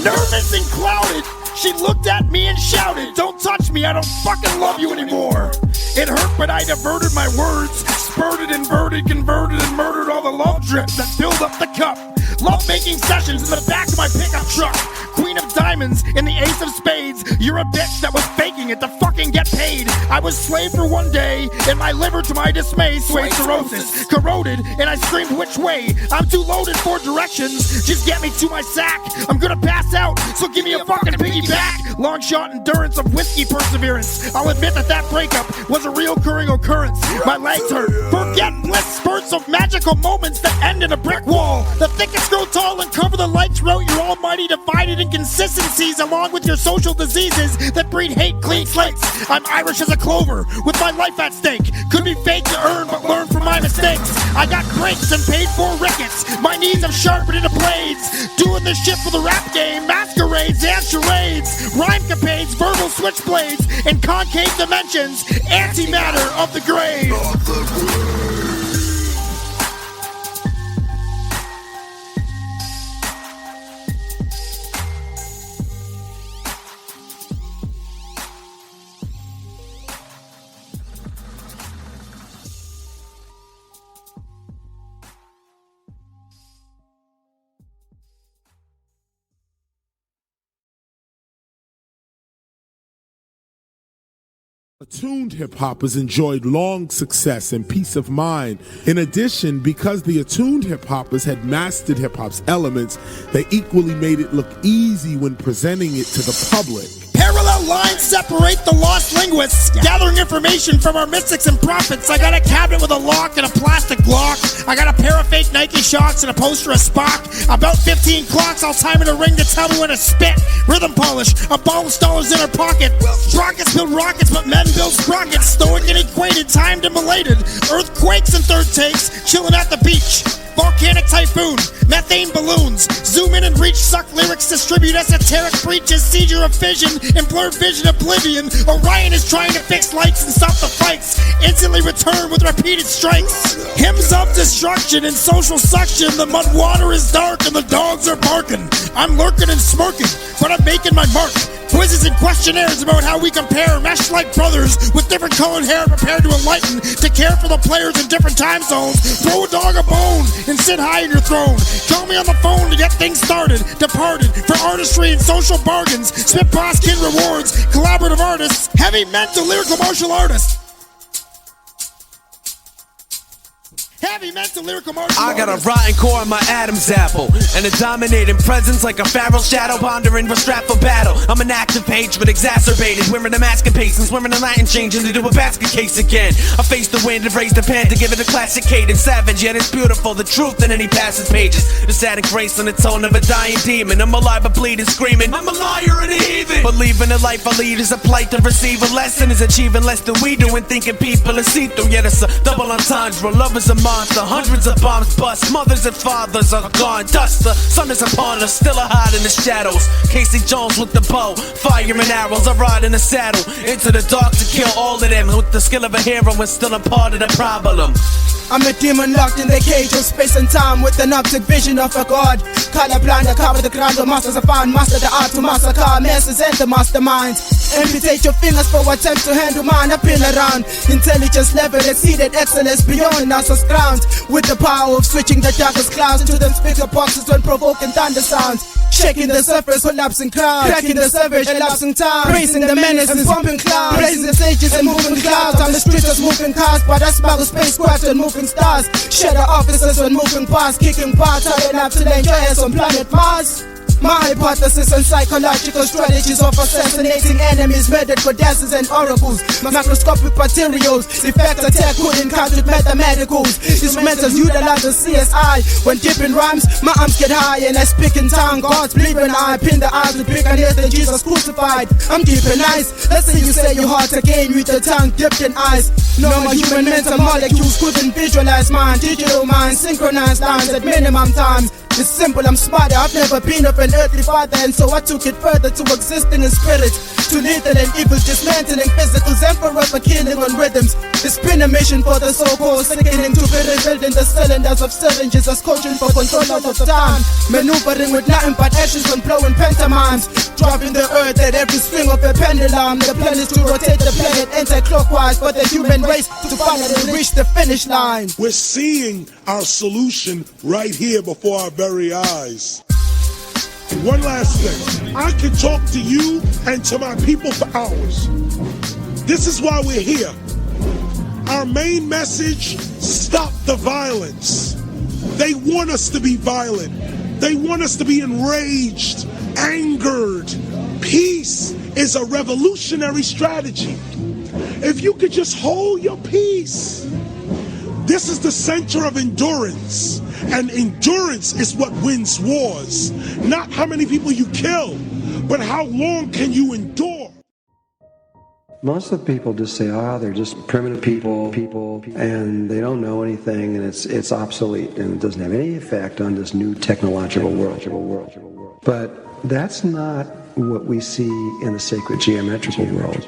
Nervous and clouded, She looked at me and shouted, "Don't touch me, I don't fucking love you anymore." It hurt, but I diverted my words, spurted, inverted, converted, and murdered all the love drips that filled up the cup. Love-making sessions in the back of my pickup truck. Queen of diamonds in the ace of spades. You're a bitch that was faking it to fucking get paid. I was slave for one day, and my liver to my dismay swayed cirrhosis. Corroded, and I screamed, "Which way? I'm too loaded for directions. Just get me to my sack. I'm gonna pass out, so give me a fucking piggyback." Long shot endurance of whiskey perseverance. I'll admit that breakup was a reoccurring occurrence. My legs hurt. Forget bliss spurts of magical moments that end in a brick wall. The thickest grow tall and cover the light throughout your almighty divided inconsistencies, along with your social diseases that breed hate. Clean slates. I'm Irish as a clover with my life at stake. Could be fake to earn, but learn from my mistakes. I got breaks and paid for rickets. My knees have sharpened into blades. Doing this shit for the rap game. Masquerades and charades. Rhyme capades, verbal switchblades, and concave dimensions. Antimatter of the grave. Attuned hip-hoppers enjoyed long success and peace of mind. In addition, because the attuned hip-hoppers had mastered hip-hop's elements, they equally made it look easy when presenting it to the public. Parallel lines separate the lost linguists, gathering information from our mystics and prophets. I got a cabinet with a lock and a plastic Glock. I got a pair of fake Nike shocks and a poster of Spock. About 15 clocks, I'll time in a ring to tell me when to spit. Rhythm polish, a ball of dollars in her pocket. Rockets build rockets, but men build sprockets. Stoic and equated, timed and belated. Earthquakes and third takes, chilling at the beach. Volcanic typhoon, methane balloons. Zoom in and reach, suck lyrics, distribute esoteric breaches. Seizure of fission and blurred vision oblivion. Orion is trying to fix lights and stop the fights. Instantly return with repeated strikes. Hymns of destruction and social suction. The mud water is dark and the dogs are barking. I'm lurking and smirking, but I'm making my mark. Quizzes and questionnaires about how we compare, mesh like brothers with different colored hair, prepared to enlighten, to care for the players in different time zones. Throw a dog a bone and sit high in your throne. Call me on the phone to get things started. Departed for artistry and social bargains. SPITBOSS Kid rewards, collaborative artists, heavy mental lyrical martial artists. Heavy mental lyrical martial I got a artists. rotten core on my Adam's apple, and a dominating presence like a feral shadow, pondering but strapped for battle. I'm an active hatred exacerbated, wearing a mask of patience, wearing a Latin changing to do a basket case again. I face the wind and raise the pen to give it a classic cadence, savage yet it's beautiful, the truth in any passage pages. The sad grace on the tone of a dying demon. I'm alive but bleeding, screaming, I'm a liar and a heathen. Believing the life I lead is a plight to receive a lesson, is achieving less than we do and thinking people are see-through. Yet it's a double entendre, love is a monster, hundreds of bombs bust, mothers and fathers are gone. Dust, the sun is upon us, still a hide in the shadows. Casey Jones with the bow, fire and arrows, I ride in the saddle into the dark to kill all of them. With the skill of a hero and still a part of the problem. I'm a demon locked in the cage of space and time with an optic vision of a god. Colorblind, I cover the ground, the masters are found. Master the art to massacre, masses and the masterminds. Amputate your fingers for attempts to handle mine. I pin around, intelligence level exceeded excellence beyond NASA's grounds. With the power of switching the darkest clouds into them speaker boxes when provoking thunder sounds. Shaking the surface, collapsing crowds. Cracking the savage, elapsing time. Praising the menace and pumping clouds. Praising the sages and moving clouds. On the streets of moving cars, but I smell the spacecraft and moving stars. Shadow officers when moving past, kicking parts, hurrying up to land your ass on planet Mars. My hypothesis and psychological strategies of assassinating enemies, murdered for dances and oracles. Macroscopic materials, effect attack couldn't count with mathematicals. Instrumentals utilize the CSI. When dipping rhymes, my arms get high and I speak in tongue. God's believing I pin the eyes with bigger nails than Jesus crucified. I'm deep and nice. Let's see you say your heart again with your tongue dipped in ice. Normal human mental molecules couldn't visualize mine. Digital mind, synchronized lines at minimum times. It's simple, I'm smarter. I've never been of an earthly father, and so I took it further to existing in spirit. To lethal and evil, dismantling physicals, emperor for killing on rhythms. It's been a mission for the so-called sickening to be rebuilding the cylinders of syringes as coaching for control out of time. Maneuvering with nothing but ashes and blowing pantomimes. Driving the earth at every swing of a pendulum. The plan is to rotate the planet anti-clockwise for the human race to finally reach the finish line. We're seeing our solution right here before our very eyes. One last thing. I can talk to you and to my people for hours. This is why we're here. Our main message, stop the violence. They want us to be violent. They want us to be enraged, angered. Peace is a revolutionary strategy. If you could just hold your peace. This is the center of endurance. And endurance is what wins wars. Not how many people you kill, but how long can you endure? Most of the people just say, they're just primitive people, and they don't know anything, and it's obsolete, and it doesn't have any effect on this new technological world. But that's not what we see in the sacred geometrical world,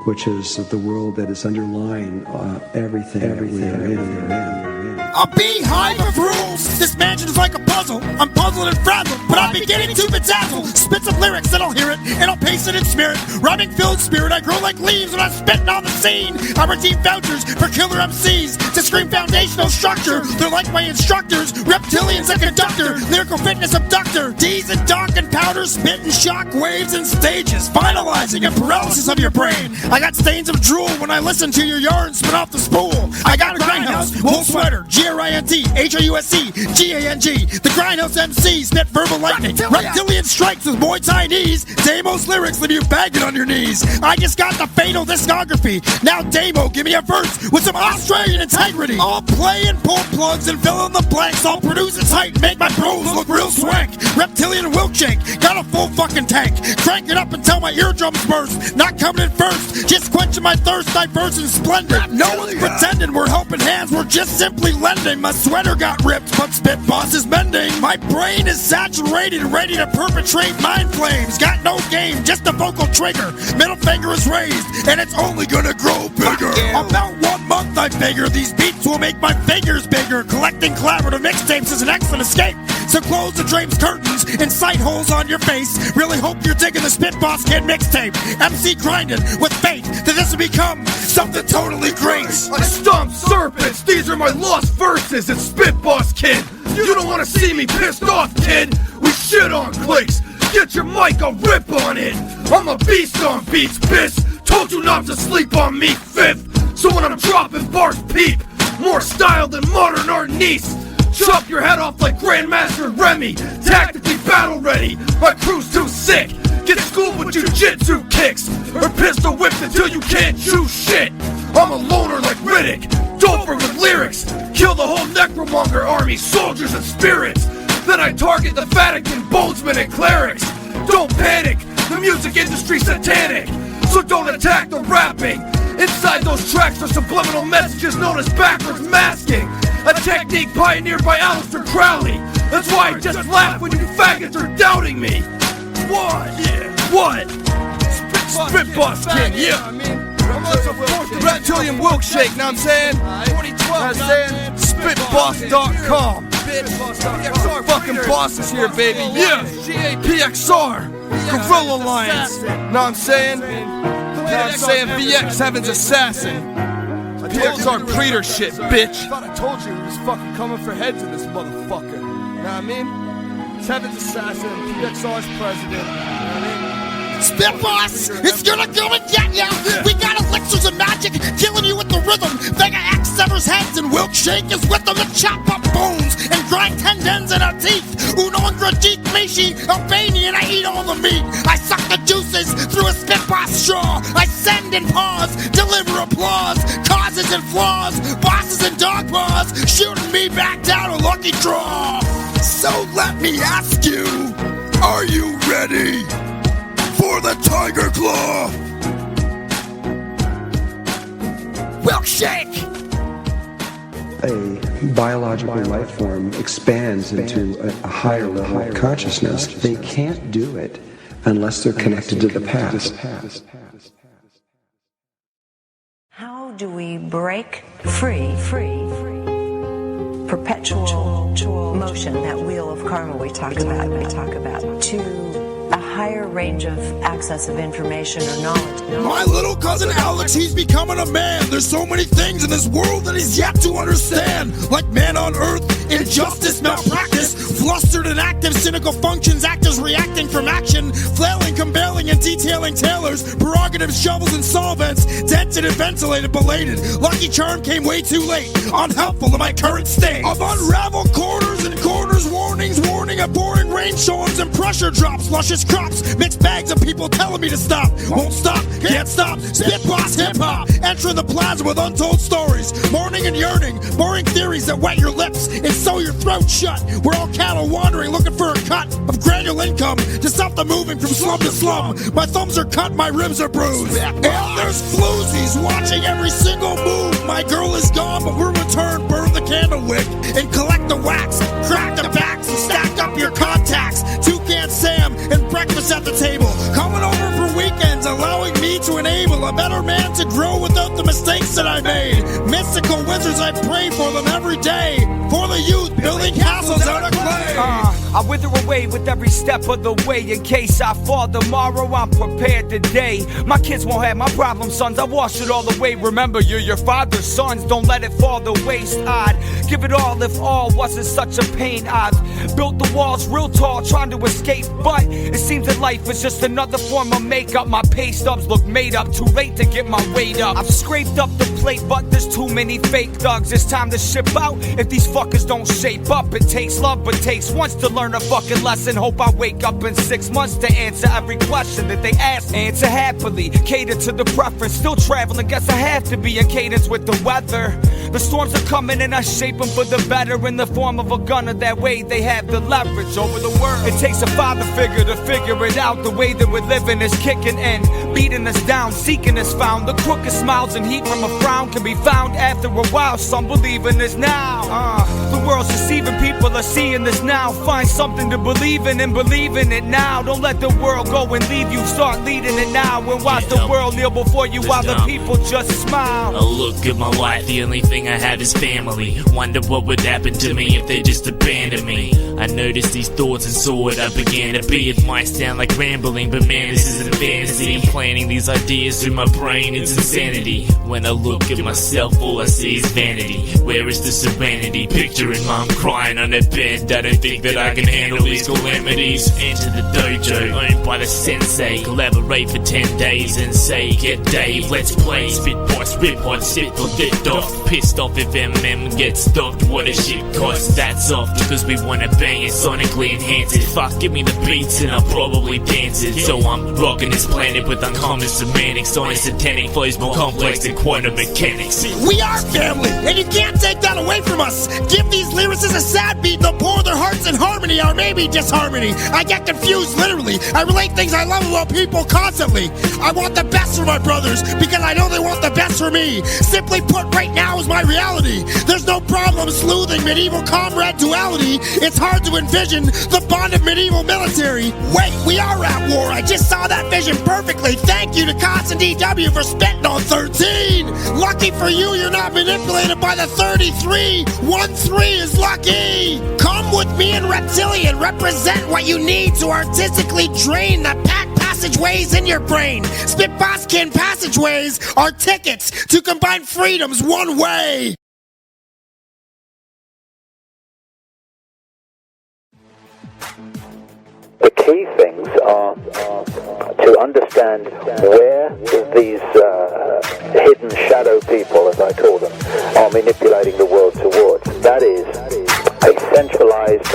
which is the world that is underlying everything that we are in. A beehive of rules. This mansion is like a puzzle. I'm puzzled and frazzled, but I'm beginning to bedazzle. Spit some lyrics and I'll hear it, and I'll pace it in spirit. Rhyming filled spirit, I grow like leaves when I'm spitting on the scene. I redeem vouchers for killer MCs to scream foundational structure. They're like my instructors, reptilians a conductor, lyrical fitness abductor. D's and dark and powder, spitting shock waves and stages, finalizing a paralysis of your brain. I got stains of drool when I listen to your yarn spit off the spool. I got a grindhouse, wool sweater, GRINT, HRUSC, GANG. The grindhouse MC spit verbal lightning. Reptilian strikes with Muay Thai knees. Damo's lyrics leave you bagging on your knees. I just got the fatal discography. Now Damo, give me a verse with some Australian integrity. I'll play and pull plugs and fill in the blanks. I'll produce its height and make my bros look real swank. Reptilian milkshake, got a full fucking tank. Crank it up until my eardrums burst. Not coming in first, just quenching my thirst. Diverse and splendid. No one's pretending we're helping hands. We're just simply lending. My sweater got ripped, but SPITBOSS is mending. My brain is saturated, ready to perpetrate mind flames. Got no game, just a vocal trigger. Middle finger is raised, and it's only gonna grow bigger. About 1 month, I figure these beats will make my fingers bigger. Collecting collaborative mixtapes is an excellent escape. So close the drapes, curtains, and sight holes on your face. Really hope you're digging the SPITBOSS Kid mixtape. MC grinding with faith that this will become something totally great. I stomp serpents, these are my lost verses. It's SPITBOSS Kid. You don't want to see me pissed off, kid. We shit on clicks. Get your mic, I'll rip on it. I'm a beast on beats, bitch. Told you not to sleep on me, fifth. So when I'm dropping bars, peep. More style than modern art niece. Chop your head off like Grandmaster Remy. Tactically battle ready. My crew's too sick. Get schooled with jujitsu kicks. Or pistol whipped until you can't chew shit. I'm a loner like Riddick. Doper with lyrics. Kill the whole necromonger army, soldiers and spirits. Then I target the Vatican, bonesmen and clerics. Don't panic, the music industry's satanic. So don't attack the rapping. Inside those tracks are subliminal messages known as backwards masking. A technique pioneered by Aleister Crowley. That's why I just laugh when you faggots are doubting me. What? Yeah. What? SPITBOSS Kid, yeah. I'm also the reptilian milkshake, know what I'm saying? 2012, SPITBOSS.com. Fucking bosses here, baby. Yeah. PXR. Guerrilla Alliance. Know what I'm saying? VX Heaven's Assassin. PXR Preater shit, bitch. I thought I told you we was fucking coming for heads in this motherfucker. You know what I mean? It's Heaven's Assassin, PXR's president. You know what I mean? SPITBOSS, it's gonna go and get ya. We got elixirs of magic, killing you with the rhythm. Vega X severs heads and Wilkshake is with them to chop up bones and grind tendons in our teeth. Uno and Gradik Mishi, Albanian, I eat all the meat. I suck the juices through a SPITBOSS straw. I send and pause, deliver applause, causes and flaws, bosses and dog paws, shooting me back down a lucky draw. So let me ask you, are you ready for the Tiger Claw? Milkshake! a biological life form expands into a higher level of consciousness, they can't do it unless they're connected to the past. How do we break free perpetual motion, that wheel of karma we talk about, to a higher range of access of information or knowledge? My little cousin Alex, he's becoming a man. There's so many things in this world that he's yet to understand. Like man on earth, injustice, malpractice, flustered and active, cynical functions, actors reacting from action, flailing, conveiling, and detailing tailors, prerogatives, shovels, and solvents, dented and ventilated, belated. Lucky Charm came way too late, unhelpful in my current state of unraveled corners and corners, warnings, warning of pouring rainstorms and pressure drops, luscious crops, mixed bags of people telling me to stop. Won't stop, can't stop, spit boss hip-hop, entering the plaza with untold stories, mourning and yearning, boring theories that wet your lips and sew your throat shut. We're all cattle wandering, looking for a cut of granular income to stop the moving from slum to slum. My thumbs are cut, my ribs are bruised, and there's floozies watching every single move. My girl is gone, but we'll return, burn the candle wick, and collect the wax, crack the backs, and stack up your contacts. Toucan Sam and breakfast at the table, coming over for weekends, allowing me to enable a better man to grow without the mistakes that I made. Mystical wizards, I pray for them every day. For the youth, building castles out of clay. I wither away with every step of the way. In case I fall tomorrow, I'm prepared today. My kids won't have my problem, sons. I wash it all away. Remember, you're your father's sons. Don't let it fall to waste. I'd give it all if all wasn't such a pain. I've built the walls real tall, trying to escape, but it seems that life is just another form of makeup. My pay stubs look made up, too late to get my weight up. I've scraped up the plate, but there's too many fake thugs. It's time to ship out if these fuckers don't shape up. It takes love, but takes once to learn a fucking lesson. Hope I wake up in 6 months to answer every question that they ask. Answer happily, cater to the preference. Still traveling, guess I have to be in cadence with the weather. The storms are coming and I shape them for the better in the form of a gunner. That way they have the leverage over the world. It takes a father figure to figure it out. The way that we're living is kicking and beating us down, seeking is found. The crooked smiles and heat from a frown can be found after a while. Some believe in this now. The world's deceiving, people are seeing this now. Find something to believe in and believe in it now. Don't let the world go and leave you, start leading it now. And watch the world kneel before you while the people just smile. A look at my life, the only thing I have is family. Wonder what would happen to me if they just abandoned me. I noticed these thoughts and saw what I began to be. It might sound like rambling, but man, this isn't fantasy. I'm planning these ideas through my brain, it's insanity. When I look at myself, all I see is vanity. Where is the serenity? Picturing mom crying on her bed. I don't think that I can handle these calamities. Enter the dojo, owned by the sensei. Collaborate for 10 days and say, get Dave, let's play. SPITBOSS, rip hot, sit for lit off. Pissed off if MM gets stopped. What a shit cost, that's off. Because we wanna bang it, sonically enhance it. Fuck, give me the beats and I'll probably dance it. So I'm rocking this planet with uncommon semantics. On a satanic flows more complex than quantum mechanics. We are family, and you can't take that away from us. Give these lyricists a sad beat, they'll pour their hearts in harmony, or maybe disharmony. I get confused literally. I relate things I love about people constantly. I want the best for my brothers, because I know they want the best for me. Simply put, right now is my reality. There's no problem sleuthing medieval comrade duality. It's hard to envision the bond of medieval military. Wait, we are at war. I just saw that vision perfectly. Thank you to Constant DW for spitting on 13. Lucky for you, you're not manipulated by the 33. 1-3 is lucky. Come with me in Reptilian. Represent what you need to artistically drain the packed passageways in your brain. SPITBOSS Kin passageways are tickets to combine freedoms one way. The key things are to understand where these hidden shadow people, as I call them, are manipulating the world towards. That is a centralized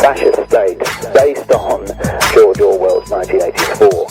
fascist state based on George Orwell's 1984.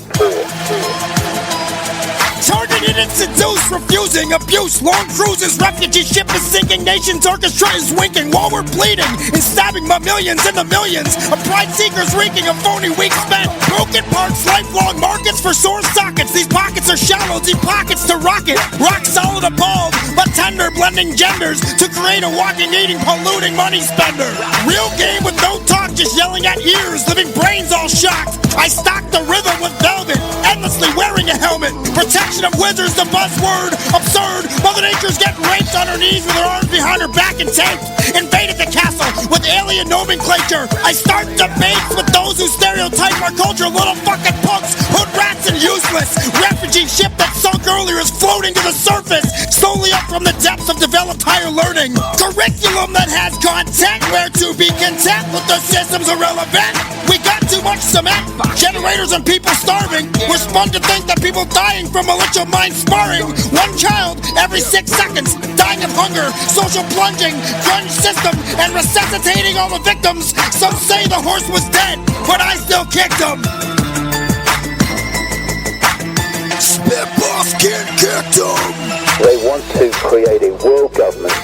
Turning it and seduce, refusing abuse. Long cruises, refugee ship is sinking. Nations orchestra is winking while we're bleeding and stabbing my millions into millions. A pride seekers reeking a phony week spent. Broken parts, lifelong markets for sore sockets. These pockets are shallow, deep pockets to rocket. Rock solid appalled, but tender, blending genders to create a walking, eating, polluting money spender. Real game with no talk, just yelling at ears, living brains all shocked. I stock the rhythm with velvet, endlessly wearing a helmet. Protection of wizards, the buzzword. Absurd, Mother Nature's getting raped on her knees with her arms behind her back and taped. Invaded the castle with alien nomenclature. I start debates with those who stereotype our culture. Little fucking punks, hood rats and useless. Refugee ship that sunk earlier is floating to the surface, slowly up from the depths of developed higher learning. Curriculum that has content, where to be content with the systems irrelevant. We got too much cement, generators and people starving. We're spun to think that people dying from militia mind sparring. One child every 6 seconds dying of hunger, social plunging, grunge system, and resuscitating all the victims. Some say the horse was dead, but I still kicked him. SPITBOSS Kid kicked him. They want to create a world government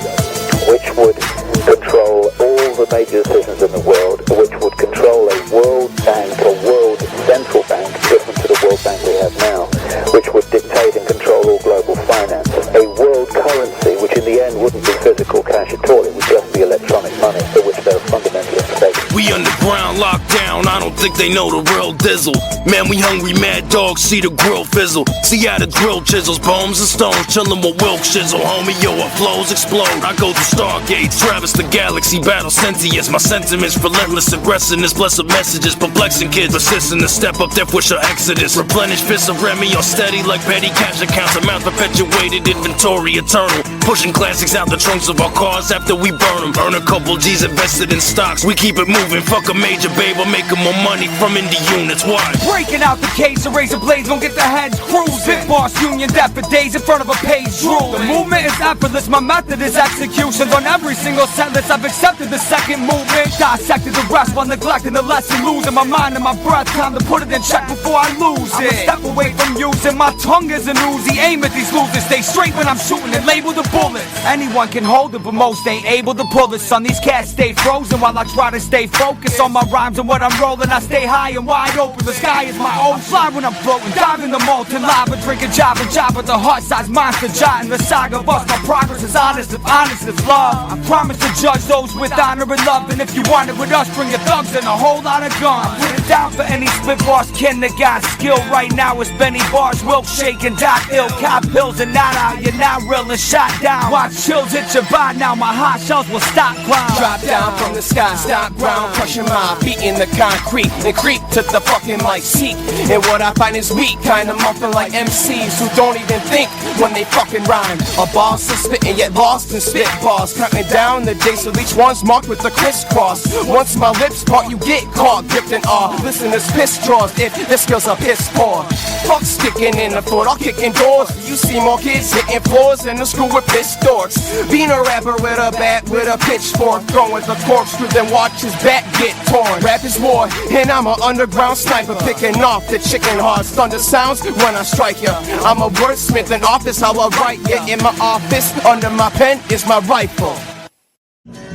which would control all the major decisions in the world, which would control a world bank, a world central bank, different to the world bank we have now, which would dictate and control all global finance. A world currency, which in the end wouldn't be physical cash at all, it would just be electronic money, for which they're fundamentally mistaken. We underground, locked down, I don't think they know the real dizzle. Man, we hungry, mad dogs, see the grill fizzle. See how the grill chisels, bones and stones, chillin' with Wilk shizzle. Homie, yo, our flows explode. I go through stargates, traverse the galaxy, battle sentience. My sentiments relentless, aggressiveness, blessed messages, perplexing kids, persistent to step up, death wish a exodus. Replenish fists of Remy on steady like petty cash accounts. Amount perpetuated, inventory eternal. Pushing classics out the trunks of our cars after we burn them. Earn a couple G's invested in stocks, we keep it moving. Fuck a major babe, I'm making more money from indie units. Why? Breaking out the cage, the razor blades won't get the heads cruising. Boss union death for days in front of a page rule. The movement is effortless, my method is executions. On every single sentence I've accepted the second movement. Dissected the rest while neglecting the lesson. Losing my mind and my breath, time to put it in check before I lose it. Step away from using my tongue as an Uzi. Aim at these losers, stay straight when I'm shooting and label the bullets. Anyone can hold it, but most ain't able to pull it. Son, these cats stay frozen while I try to stay focused on my rhymes and what I'm rolling. I stay high and wide open, the sky is my own. Fly when I'm floating, dive in the molten lava, drinking Java with the heart-sized monster jotting the saga bust. My progress is honest, if honest is love. I promise to judge those with honor and love. And if you want it with us, bring your thugs and a whole lot of guns. Put it down for any SPITBOSS kin that got skill. Right now it's Benny Bars, Wilk shaking, Doc ill, cop pills and not out. You're not real and shot down. Watch chills hit your body now. My hot shells will stop ground. Drop down from the sky, stop ground, crushing my beat in the concrete and creep to the fucking mic seat. And what I find is weak, kinda muffin like MCs who don't even think when they fucking rhyme. A boss is spitting yet lost in SPITBOSS, counting down the days so each one's marked with a crisscross. Once my lips part, you get caught, gripped in awe. Listen to piss draws if this skill's a piss poor. Fuck sticking in the foot, I'll kick indoors. You see more kids hitting floors in the school with piss dorks. Being a rapper with a bat, with a pitchfork, throwing the corkscrew, then watch his back get torn. Rap is war, and I'm an underground sniper, picking off the chicken hearts. Thunder sounds when I strike ya. I'm a wordsmith in office, how I write ya. In my office, under my pen is my rifle.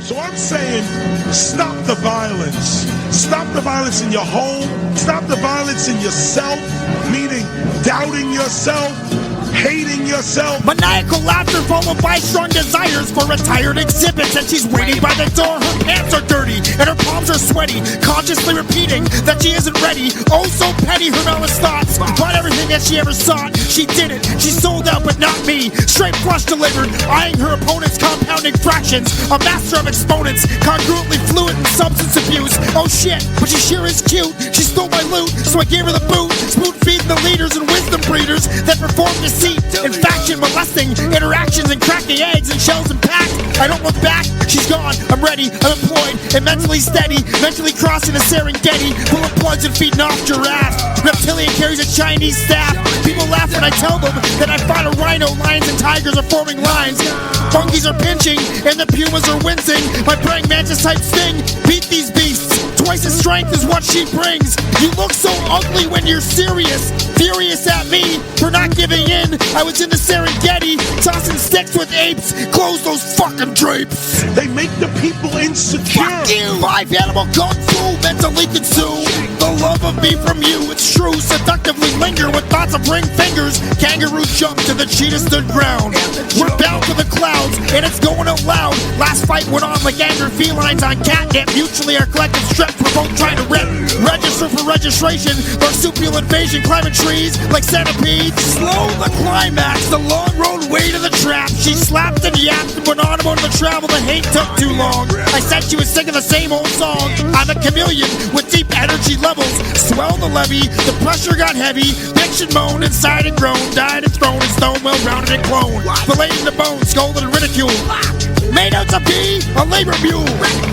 So I'm saying, stop the violence. Stop the violence in your home. Stop the violence in yourself, meaning doubting yourself, hating yourself. Maniacal laughter followed by strong desires for retired exhibits. And she's waiting by the door. Her pants are dirty and her palms are sweaty, consciously repeating that she isn't ready. Oh, so petty, her malice thoughts. Bought everything that she ever sought. She did it. She sold out, but not me. Straight flush delivered, eyeing her opponents, compounding fractions. A master of exponents, congruently fluent in substance abuse. Oh shit, but she sure is cute. She stole my loot, so I gave her the boot. Spoon feeding the leaders and wisdom breeders that perform deceit and faction, molesting interactions and cracking eggs and shells and packed. I don't look back, she's gone. I'm ready, I'm employed and mentally steady. Mentally crossing the Serengeti, full of plugs and feeding off giraffes. Reptilian carries a Chinese staff. People laugh when I tell them that I fought a rhino. Lions and tigers are forming lines. Monkeys are pinching and the pumas are wincing. My praying mantis type sting. Beat these beasts twice as strong strength is what she brings. You look so ugly when you're serious. Furious at me for not giving in. I was in the Serengeti, tossing sticks with apes. Close those fucking drapes. They make the people insecure. Fuck you! 5 animal kung fu, mentally consumed. The love of me from you, it's true. Seductively linger with thoughts of ring fingers. Kangaroo jump to the cheetah stood ground. We're bound to the clouds, and it's going out loud. Last fight went on like angry felines on catnip. Mutually our collective strips, we're both trying to rip. Register for registration. Marsupial invasion, climbing trees like centipedes. Slow the climax, the long road way to the trap. She slapped and yapped and went on about the travel. The hate took too long. I said she was singing the same old song. I'm a chameleon with deep energy levels. Swell the levee, the pressure got heavy. Bitch and moan, inside and groan. Died and thrown in stone, well rounded and cloned. Filleted in the bone, scolded and ridiculed. Made out to be a labor mule.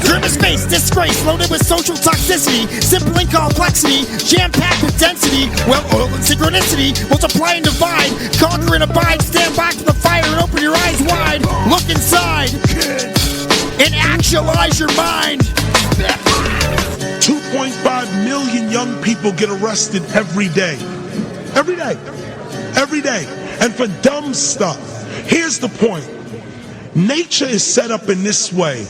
Grimace face, disgrace, loaded with social toxicity. Simple in complexity, jam-packed with density. Well-oiled in synchronicity, multiply and divide. Conquer and abide, stand back from the fire and open your eyes wide. Look inside and actualize your mind. 2.5 million young people get arrested every day. Every day. Every day. And for dumb stuff. Here's the point. Nature is set up in this way.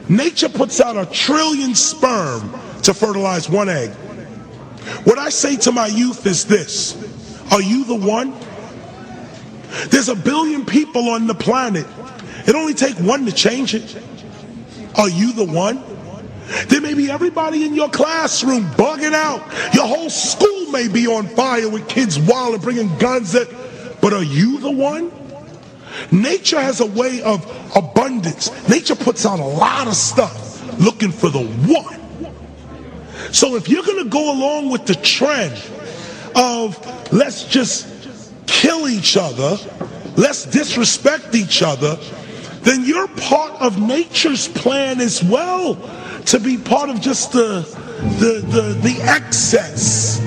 Nature puts out 1 trillion sperm to fertilize 1 egg. What I say to my youth is this. Are you the one? There's 1 billion people on the planet. It only takes 1 to change it. Are you the one? There may be everybody in your classroom bugging out. Your whole school may be on fire with kids wild and bringing guns at. But are you the one? Nature has a way of abundance. Nature puts out a lot of stuff looking for the one. So if you're going to go along with the trend of let's just kill each other, let's disrespect each other, then you're part of nature's plan as well to be part of just the excess.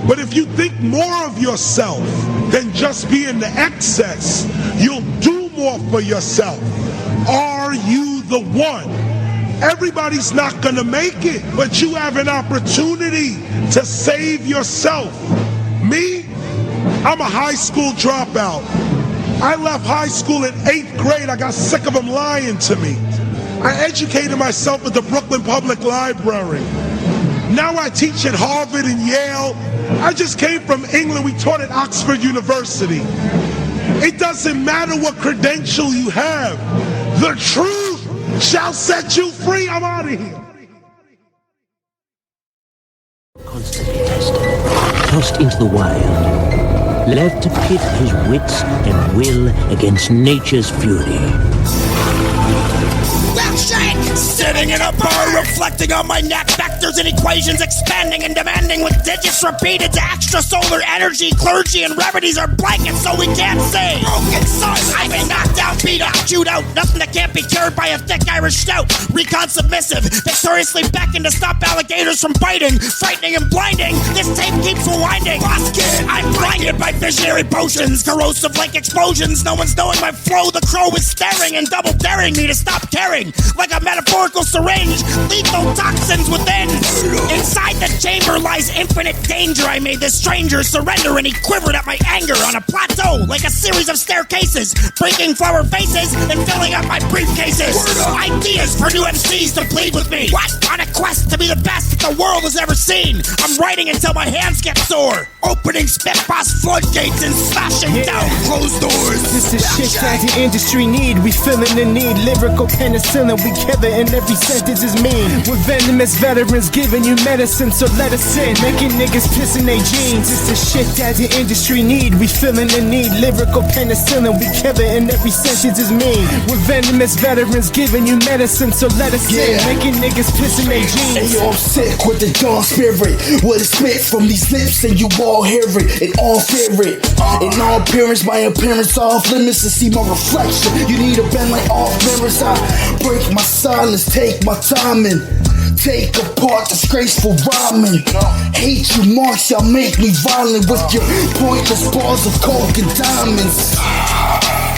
But if you think more of yourself than just being the excess, you'll do more for yourself. Are you the one? Everybody's not going to make it, but you have an opportunity to save yourself. Me, I'm a high school dropout. I left high school in 8th grade. I got sick of them lying to me. I educated myself at the Brooklyn Public Library. Now I teach at Harvard and Yale. I just came from England. We taught at Oxford University. It doesn't matter what credential you have. The truth shall set you free. I'm out of here. Constantly tested, tossed into the wild, left to pit his wits and will against nature's fury. Sitting in a bar, reflecting on my net vectors and equations, expanding and demanding with digits repeated to extrasolar energy. Clergy and remedies are blankets, so we can't say broken sons. I've been knocked out, beat up, chewed out. Nothing that can't be cured by a thick Irish stout. Recon submissive, victoriously beckon to stop alligators from biting, frightening and blinding. This tape keeps rewinding. Boss kid, I'm blinded by visionary potions, corrosive like explosions. No one's knowing my flow. The crow is staring and double daring me to stop caring. Like a metaphorical syringe, lethal toxins within. Inside the chamber lies infinite danger. I made this stranger surrender and he quivered at my anger on a plateau like a series of staircases, breaking flower faces and filling up my briefcases. Ideas for new MCs to plead with me. What? On a quest to be the best that the world has ever seen. I'm writing until my hands get sore, opening SPITBOSS floodgates and smashing down closed doors. This is shit that the industry need. We feeling the need. Lyrical penicillin, we kill it, and every sentence is mean. We're venomous veterans giving you medicine, so let us in. Making niggas piss in their jeans. It's the shit that the industry need. We feeling the need. Lyrical penicillin, we kill it, and every sentence is mean. We're venomous veterans giving you medicine, so let us in. Making niggas piss in their jeans. And yo, I'm sick with the dark spirit. What it spit from these lips, and you all hear it and all fear it. In all appearance, my appearance off limits to see my reflection. You need a bend like off mirrors. I break my silence, take my time and take apart disgraceful rhyming. Hate you marks, y'all make me violent with your pointless balls of coke and diamonds.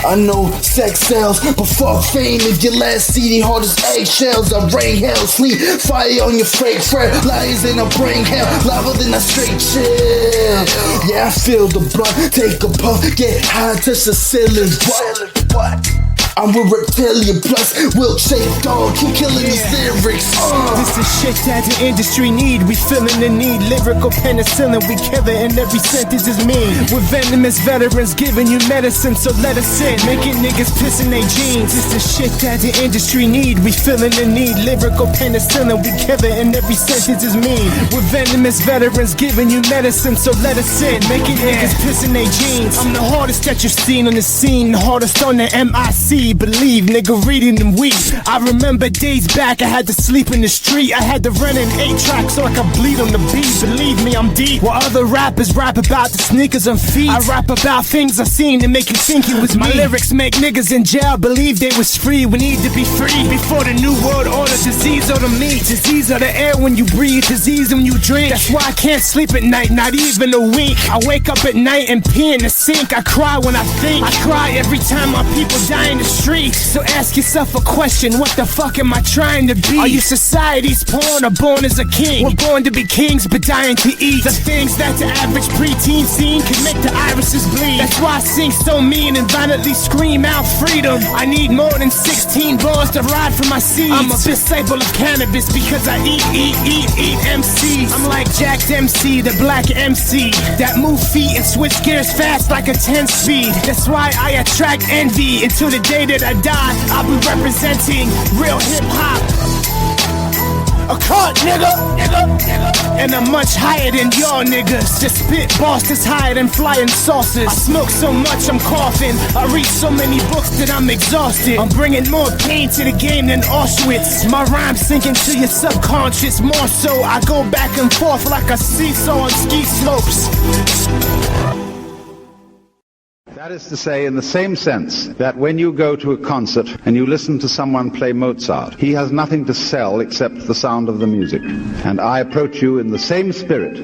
I know sex sells, but fuck fame. If your last CD hard as eggshells, I rain hell, sleep fire on your fake friend. Lions in a brain hell, louder than a straight chill. Yeah, I feel the blunt, take a puff, get high, touch the ceiling. What? I'm with Reptilian plus Wilk-shaped dog, keep killing these lyrics. This is shit that the industry need. We feeling the need, lyrical penicillin. We kill it and every sentence is mean. We're venomous veterans giving you medicine, so let us in. Making niggas piss in their jeans. This is shit that the industry need. We feeling the need, lyrical penicillin. We kill it and every sentence is mean. We're venomous veterans giving you medicine, so let us in. Making niggas piss in their jeans. I'm the hardest that you've seen on the scene, the hardest on the MIC. Believe, nigga, reading them weak. I remember days back, I had to sleep in the street. I had to run in 8 tracks so I could bleed on the beat. Believe me, I'm deep. While other rappers rap about the sneakers and feet, I rap about things I seen to make you think it was me. My lyrics make niggas in jail believe they was free. We need to be free before the new world order. Disease of the meat, disease of the air when you breathe, disease when you drink. That's why I can't sleep at night, not even a wink. I wake up at night and pee in the sink. I cry when I think. I cry every time my people die in the street. So ask yourself a question, what the fuck am I trying to be? Are you society's pawn or born as a king? We're born to be kings but dying to eat the things that the average preteen scene can make the irises bleed. That's why I sing so mean and violently scream out freedom. I need more than 16 bars to ride for my seeds. I'm a disciple of cannabis because I eat MCs. I'm like Jack MC, the black MC that move feet and switch gears fast like a 10 speed. That's why I attract envy until the day that I die. I'll be representing real hip-hop. A cut, nigga. And I'm much higher than y'all niggas. Just spit boss that's higher than flying saucers. I smoke so much I'm coughing. I read so many books that I'm exhausted. I'm bringing more pain to the game than Auschwitz. My rhymes sink into your subconscious. More so I go back and forth like a seesaw on ski slopes. That is to say, in the same sense that when you go to a concert and you listen to someone play Mozart, he has nothing to sell except the sound of the music. And I approach you in the same spirit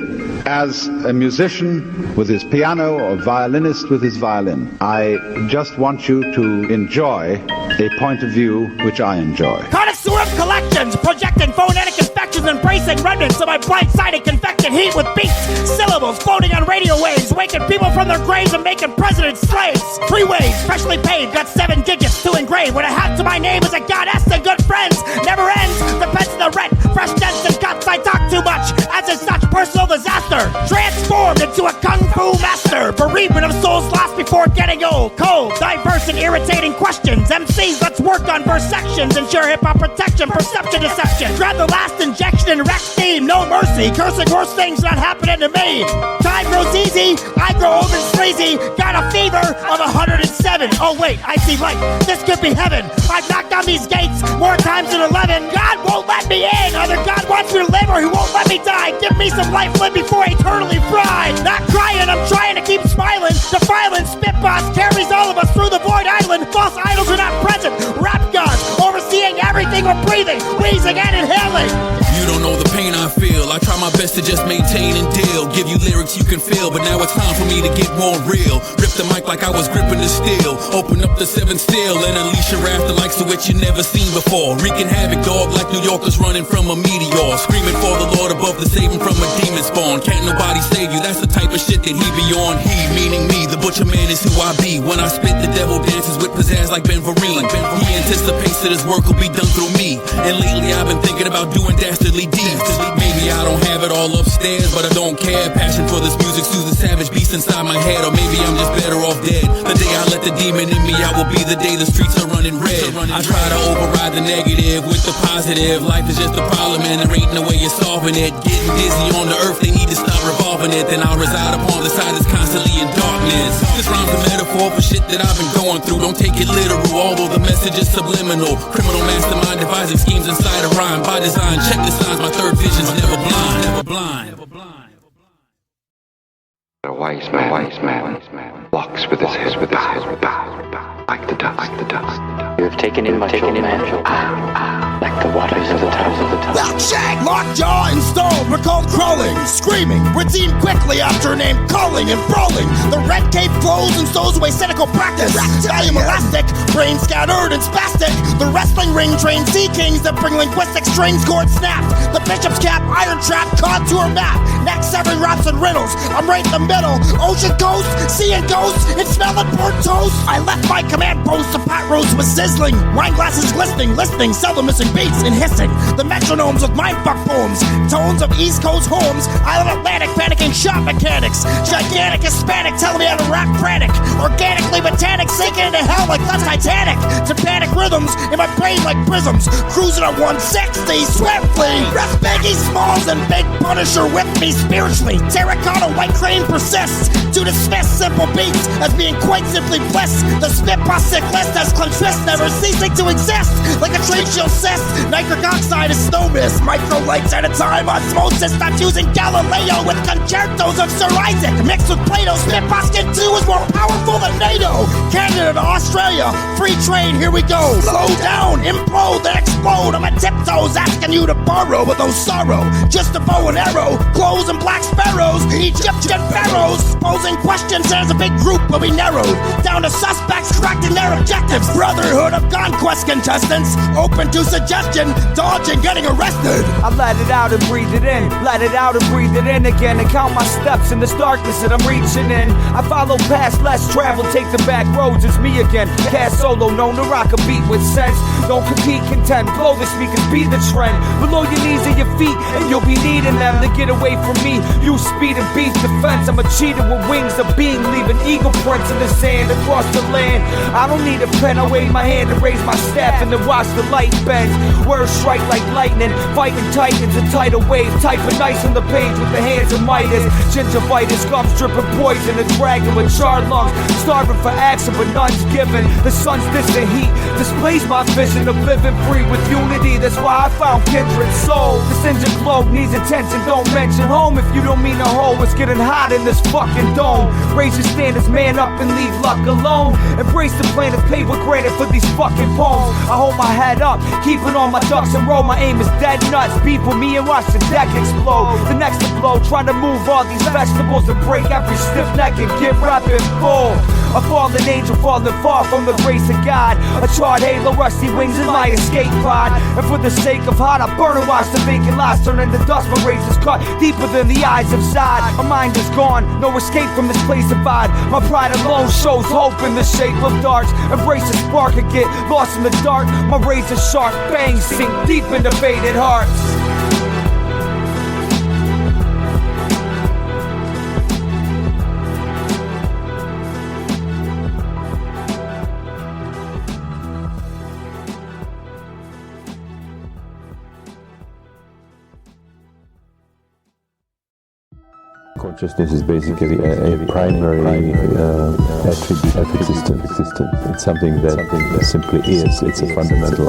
as a musician with his piano or violinist with his violin. I just want you to enjoy a point of view which I enjoy. Connoisseur of collections, projecting phonetic infections, embracing remnants of my bright-sided convected heat with beats, syllables floating on radio waves, waking people from their graves and making presidents slaves. Freeways, freshly paved, got 7 digits to engrave. What I have to my name is a goddess and good friends. Never ends, depends on the rent. Fresh dents and cuts, I talk too much, as is such personal disaster. Transformed into a kung fu master. Bereavement of souls lost before getting old. Cold, diverse and irritating questions. MCs, let's work on verse sections. Ensure hip-hop protection, perception deception. Grab the last injection and wreck steam. No mercy, cursing worse things not happening to me. Time grows easy, I grow old and sleazy. Got a fever of 107. Oh wait, I see light. This could be heaven. I've knocked on these gates more times than 11. God won't let me in. Either God wants me to live or he won't let me die. Give me some life live before I eternally fry. Not crying, I'm trying to keep smiling. Defiling SPITBOSS carries all of us through the void island. False idols are not present. Rap gods overseeing everything we're breathing, wheezing and inhaling. You don't know the pain I feel. I try my best to just maintain and deal. Give you lyrics you can feel, but now it's time for me to get more real. Rip the mic like I was gripping the steel. Open up the 7th seal and unleash your wrath, the likes of which you never seen before. Wreaking havoc, dog, like New Yorkers running from a meteor. Screaming for the Lord above to save him from a demon spawn. Can't nobody save you, that's the type of shit that he be on. He, meaning me, the butcher man is who I be. When I spit, the devil dances with pizzazz like Ben Vereen. He anticipates that his work will be done through me. And lately I've been thinking about doing dastardly deeds. Maybe I don't have it all upstairs, but I don't care. Passion for this music soothes the savage beast inside my head. Or maybe I'm just better off dead. The day I let the demon in me out will be the day the streets are running red. I try to override the negative with the positive. Life is just a problem and there ain't no way you're solving it. Getting dizzy on the earth, they need to stop revolving it. Then I'll reside upon the side that's constantly in darkness. This rhyme's a metaphor for shit that I've been going through. Don't take it literal, although the message is subliminal. Criminal mastermind devising schemes inside a rhyme. By design, check the signs, my third vision's never blind. Never blind. A wise man walks with his head bowed, like the dust. You have taken in my children. like the waters of the top of the top. Milkshake! Lockjaw installed, we're called crawling, screaming, redeemed quickly after a name calling and brawling. The red cape flows and stows away cynical practice. Volume elastic, brain scattered and spastic. The wrestling ring trains sea kings that bring linguistic strings cord snapped. The bishop's cap, iron trap, contour map. Neck severing raps and riddles. I'm right in the middle. Ocean ghost, seeing ghosts, and smelling burnt toast. I left my command post, the pot roast was sizzling. Wine glasses glistening, listening, seldom missing beats and hissing. The metronomes of mindfuck poems, tones of East Coast homes. Island Atlantic, panicking shop mechanics. Gigantic Hispanic telling me how to rock frantic. Organically botanic, sinking into hell like the Titanic. Tympanic rhythms in my brain like prisms. Cruising at 160 swiftly. Rest Biggie Smalls and Big Punisher with me spiritually. Terracotta white crane persists to dismiss simple beats as being quite simply bliss. The SPITBOSS sick list has clenched fist, never ceasing to exist. Like a trade shield cyst, nitric oxide is snow mist. Micro lights at a time, osmosis. Not using Galileo with concertos of Sir Isaac. Mixed with Plato, SPITBOSS Kid 2 is more powerful than NATO. Canada to Australia, free trade, here we go. Slow down, implode, then explode. I'm at tiptoes asking you to borrow with no sorrow. Just a bow and arrow, clothes and black sparrows. Egyptian pharaohs posing questions as a big group will be narrowed down to suspects correcting their objectives. Brotherhood of conquest contestants, open to suggestion, dodging getting arrested. I let it out and breathe it in, let it out and breathe it in again, and count my steps in this darkness that I'm reaching in. I follow past less travel, take the back roads, it's me again. Cast solo, known to rock a beat with sense. Don't compete, contend, blow the speakers, be the trend. Below your knees and your feet, and you'll be needing them to get away from me. Use speed and beat defense. I'm a cheater with wings of being, leaving eagle prints in the sand across the land. I don't need a pen, I wave my hand and raise my staff and then watch the light bend. Words strike like lightning, fighting titans, a tidal wave, typing nice on the page with the hands of Midas. Gingivitis, gums dripping poison, a dragon with charred lungs, starving for action but none's given. The sun's distant heat displays my vision of living free with unity. That's why I found kindred soul. This engine globe needs attention, don't mention home if you don't mean a hole. It's getting hot in this fucking dome. Raise your standards, man up and leave luck alone. Embrace the plan that's paid with granted for these fucking poems. I hold my head up, keeping all my ducks in row. My aim is dead nuts, beef with me and watch the deck explode. The next to blow, trying to move all these vegetables and break every stiff neck and get rapping full. A fallen angel falling far from the grace of God. A charred halo, rusty wings in my escape pod. And for the sake of heart, I burn and watch the vacant lots turn into dust. My race is cut deeper than the eyes of Zod. My mind is gone, no escape from this place of odd. My pride alone shows hope in the shape of darts. Embrace the spark and get lost in the dark. My razor sharp bangs sink deep into faded hearts. Consciousness is basically a primary attribute of existence. It's something that simply is. It's a fundamental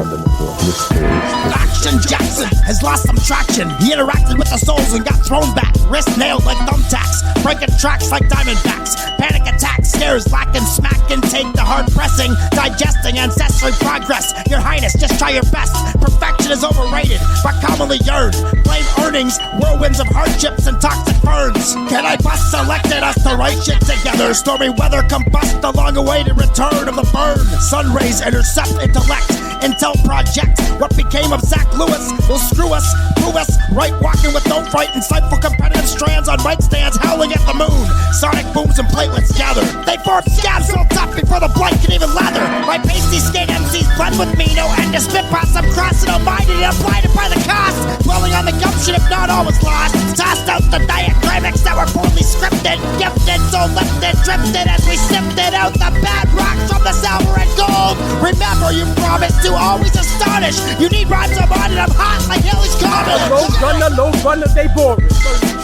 mystery. Action Jackson has lost some traction. He interacted with the souls and got thrown back. Wrist nailed like thumbtacks, breaking tracks like diamondbacks. Panic attacks, scares, lacking, smacking, take the hard pressing, digesting ancestral progress. Your Highness, just try your best. Perfection is overrated, but commonly yearned. Blame earnings, whirlwinds of hardships and toxic burns. Can I bust selected us to write shit together? Stormy weather combust the long-awaited return of the burn. Sun rays intercept intellect. Intel project. What became of Zach Lewis will screw us, prove us right, walking with no fright. Insightful competitive strands on mic stands howling at the moon. Sonic booms and platelets gather. They form scabs real tough before the blood can even lather. My pasty skate MCs blend with me, no end to SPITBOSS. I'm crossing minded and blinded by the cost. Dwelling on the gumption if not always lost. Tossed out the diagramics that were poorly scripted. Gifted, so lifted, drifted as we sifted out the bad rocks from the silver and gold. Remember, you promised to always astonish. You need rhymes, I'm on it, I'm hot like Haley's Comet. Low gunner, they boring.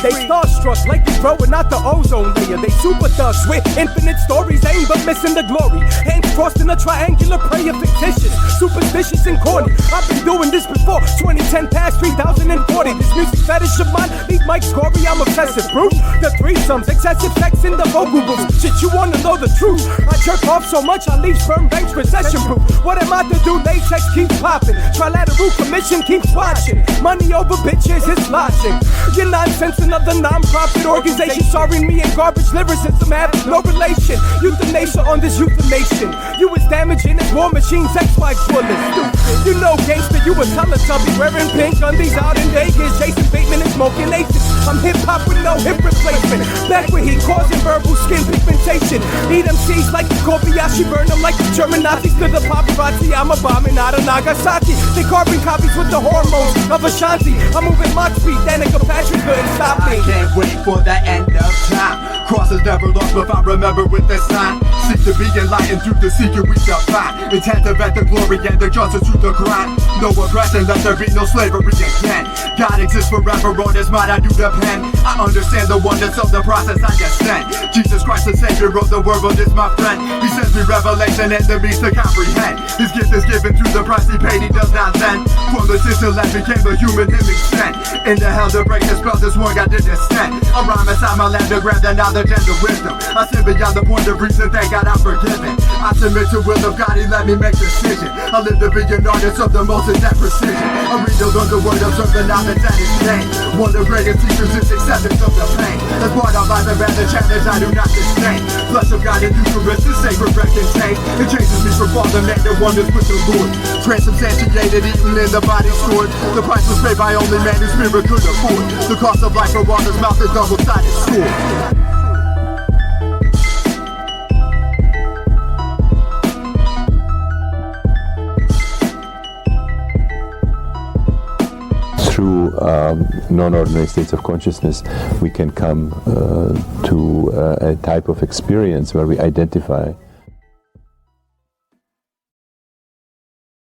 They starstruck like you growing out the ozone layer. They super thugs with infinite stories, aimed but missing the glory. Hands crossed in a triangular prayer, fictitious, superstitious and corny. I've been doing this before 2010 past 3040. This music fetish of mine, leave Mike Scory, I'm obsessive. Proof the threesomes, excessive sex in the vocal booth. Shit, you wanna know the truth? I jerk off so much I leave sperm banks recession proof. What am I to do? Latex keeps popping. Trilateral commission keeps watching. Money over bitches is logic. Your nonsense, another non-profit organization. Sorry, me and garbage lyricism have no relation. Euthanasia on this euthanasia. You was damaging as war machines, X-Fight bullets. You know gangster, you a Teletubby wearing pink undies out in Vegas. Jason Bateman is smoking aces. I'm hip-hop with no hip replacement. Back where he causing verbal skin pigmentation. Eat them seeds like Kobayashi, burn them like the German Nazis. To the paparazzi, I'm a bombing out of Nagasaki. They carbon copies with the hormones of Ashanti. I'm moving Mach speed, Danica Patrick couldn't stop me. I can't wait for the end of time. Crosses never lost, but I remember with this sign. Seek to be enlightened through the secret we shall find. Attentive at the glory and the justice through the grind. No aggression, let there be no slavery again. God exists forever, on his mind I do depend. I understand the oneness of the process I just sent. Jesus Christ, the Savior of the world, is my friend. He sends me revelation and the means to comprehend. His gift is given through the price he paid, he does not lend. From the intellect became a human him extent. In the hell to break the spell, this one got to descent. A rhyme inside my land to grab the knowledge and the wisdom. I sin beyond the point of reason, thank God I'm forgiven. I submit to will of God, he let me make decision. I live to be an artist of the most exact precision. I read the word, observe the knowledge that is named. One of the greatest teachers is acceptance of the pain. As part of life and rather challenge I do not disdain. Flesh of God and Eucharist is sacred, breath contained. It changes me from father man to oneness with the Lord. Transubstantiated, eaten in the body stored. The price was paid by only man whose spirit could afford. The cost of life for one's mouth is double-sided sword. Through non-ordinary states of consciousness, we can come to a type of experience where we identify